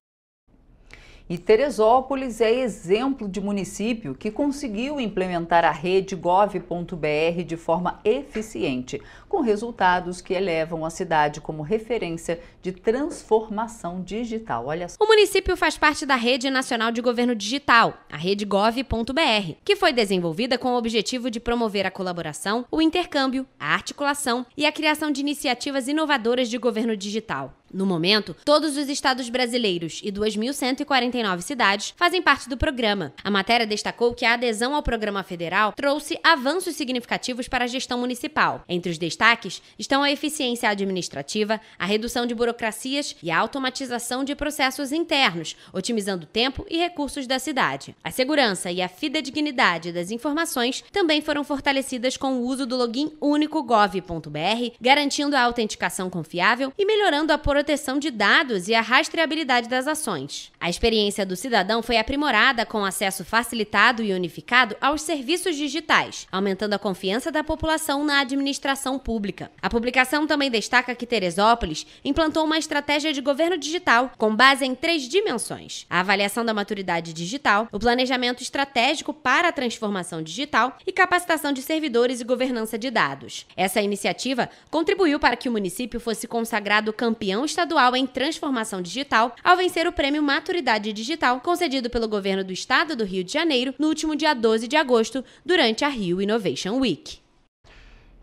E Teresópolis é exemplo de município que conseguiu implementar a rede gov.br de forma eficiente, com resultados que elevam a cidade como referência de transformação digital. Olha só. O município faz parte da Rede Nacional de Governo Digital, a rede gov.br, que foi desenvolvida com o objetivo de promover a colaboração, o intercâmbio, a articulação e a criação de iniciativas inovadoras de governo digital. No momento, todos os estados brasileiros e 2.149 cidades fazem parte do programa. A matéria destacou que a adesão ao programa federal trouxe avanços significativos para a gestão municipal. Entre os destaques estão a eficiência administrativa, a redução de burocracias e a automatização de processos internos, otimizando tempo e recursos da cidade. A segurança e a fidedignidade das informações também foram fortalecidas com o uso do login único gov.br, garantindo a autenticação confiável e melhorando a proteção de dados e a rastreabilidade das ações. A experiência do cidadão foi aprimorada com acesso facilitado e unificado aos serviços digitais, aumentando a confiança da população na administração pública. A publicação também destaca que Teresópolis implantou uma estratégia de governo digital com base em 3 dimensões: a avaliação da maturidade digital, o planejamento estratégico para a transformação digital e capacitação de servidores e governança de dados. Essa iniciativa contribuiu para que o município fosse consagrado campeão estadual em transformação digital ao vencer o prêmio Maturidade Digital concedido pelo governo do estado do Rio de Janeiro no último dia 12 de agosto, durante a Rio Innovation Week.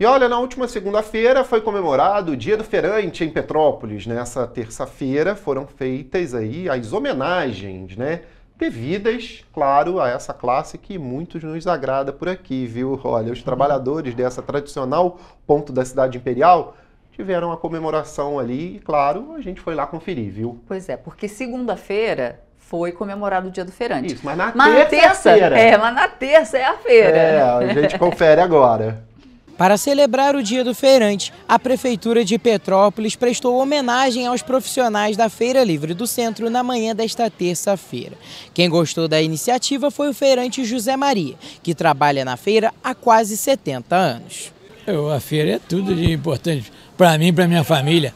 E olha, na última segunda-feira foi comemorado o Dia do Feirante em Petrópolis. Nessa terça-feira foram feitas aí as homenagens, né? Devidas, claro, a essa classe que muitos nos agrada por aqui, viu? Olha, os trabalhadores dessa tradicional ponto da cidade imperial tiveram a comemoração ali e, claro, a gente foi lá conferir, viu? Pois é, porque segunda-feira foi comemorado o Dia do Feirante. Isso, mas na terça-feira. Mas na terça é a feira. É, a gente confere agora. Para celebrar o Dia do Feirante, a Prefeitura de Petrópolis prestou homenagem aos profissionais da Feira Livre do Centro na manhã desta terça-feira. Quem gostou da iniciativa foi o feirante José Maria, que trabalha na feira há quase 70 anos. A feira é tudo de importante para mim e para minha família,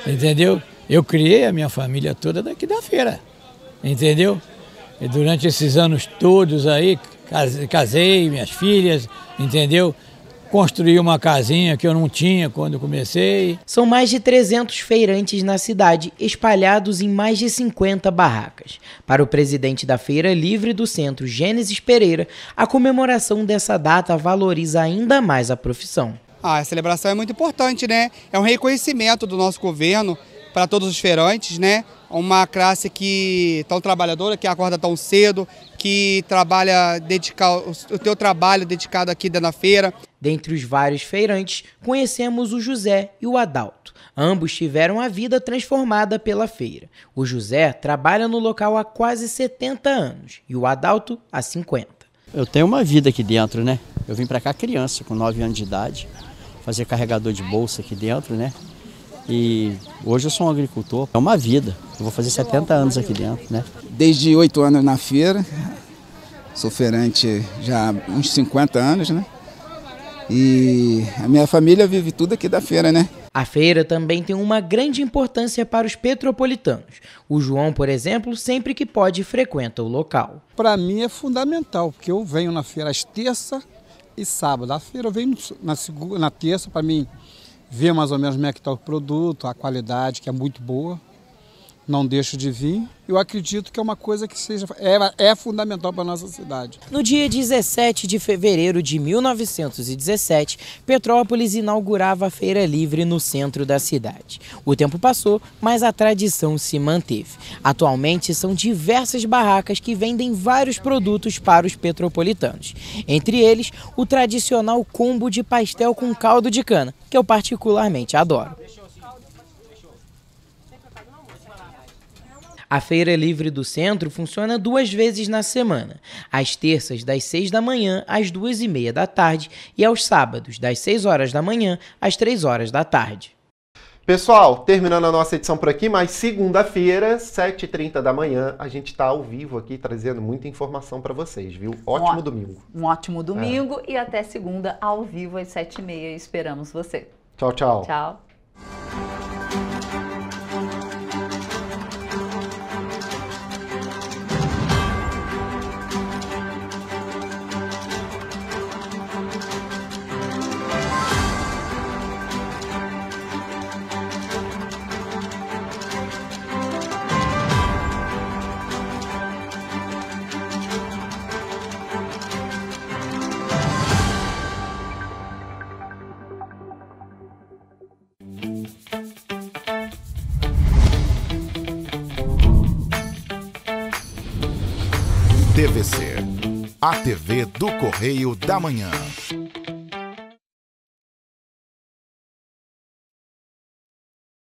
entendeu? Eu criei a minha família toda daqui da feira, entendeu? E durante esses anos todos aí, casei, minhas filhas, entendeu? Construí uma casinha que eu não tinha quando comecei. São mais de 300 feirantes na cidade, espalhados em mais de 50 barracas. Para o presidente da Feira Livre do Centro, Gênesis Pereira, a comemoração dessa data valoriza ainda mais a profissão. A celebração é muito importante, né? É um reconhecimento do nosso governo para todos os feirantes, né? Uma classe que tão trabalhadora, que acorda tão cedo, que trabalha, o teu trabalho dedicado aqui dentro da feira. Dentre os vários feirantes, conhecemos o José e o Adalto. Ambos tiveram a vida transformada pela feira. O José trabalha no local há quase 70 anos e o Adalto há 50. Eu tenho uma vida aqui dentro, né? Eu vim para cá criança, com 9 anos de idade, fazer carregador de bolsa aqui dentro, né? E hoje eu sou um agricultor, é uma vida. Eu vou fazer 70 anos aqui dentro, né? Desde 8 anos na feira, sou feirante já há uns 50 anos, né? E a minha família vive tudo aqui da feira, né? A feira também tem uma grande importância para os petropolitanos. O João, por exemplo, sempre que pode frequenta o local. Para mim é fundamental, porque eu venho na feira às terça e sábado. A feira eu venho na terça para mim ver mais ou menos como é que está o produto, a qualidade, que é muito boa. Não deixo de vir. Eu acredito que é uma coisa que é fundamental para a nossa cidade. No dia 17 de fevereiro de 1917, Petrópolis inaugurava a Feira Livre no centro da cidade. O tempo passou, mas a tradição se manteve. Atualmente são diversas barracas que vendem vários produtos para os petropolitanos. Entre eles, o tradicional combo de pastel com caldo de cana, que eu particularmente adoro. A Feira Livre do Centro funciona 2 vezes na semana, às terças das 6 da manhã às 2h30 da tarde e aos sábados das 6 horas da manhã às 3 horas da tarde. Pessoal, terminando a nossa edição por aqui, mas segunda-feira, 7h30 da manhã, a gente está ao vivo aqui trazendo muita informação para vocês, viu? Ótimo domingo. Um ótimo domingo e até segunda ao vivo às 7h30. Esperamos você. Tchau, tchau. Tchau. TVC, a TV do Correio da Manhã.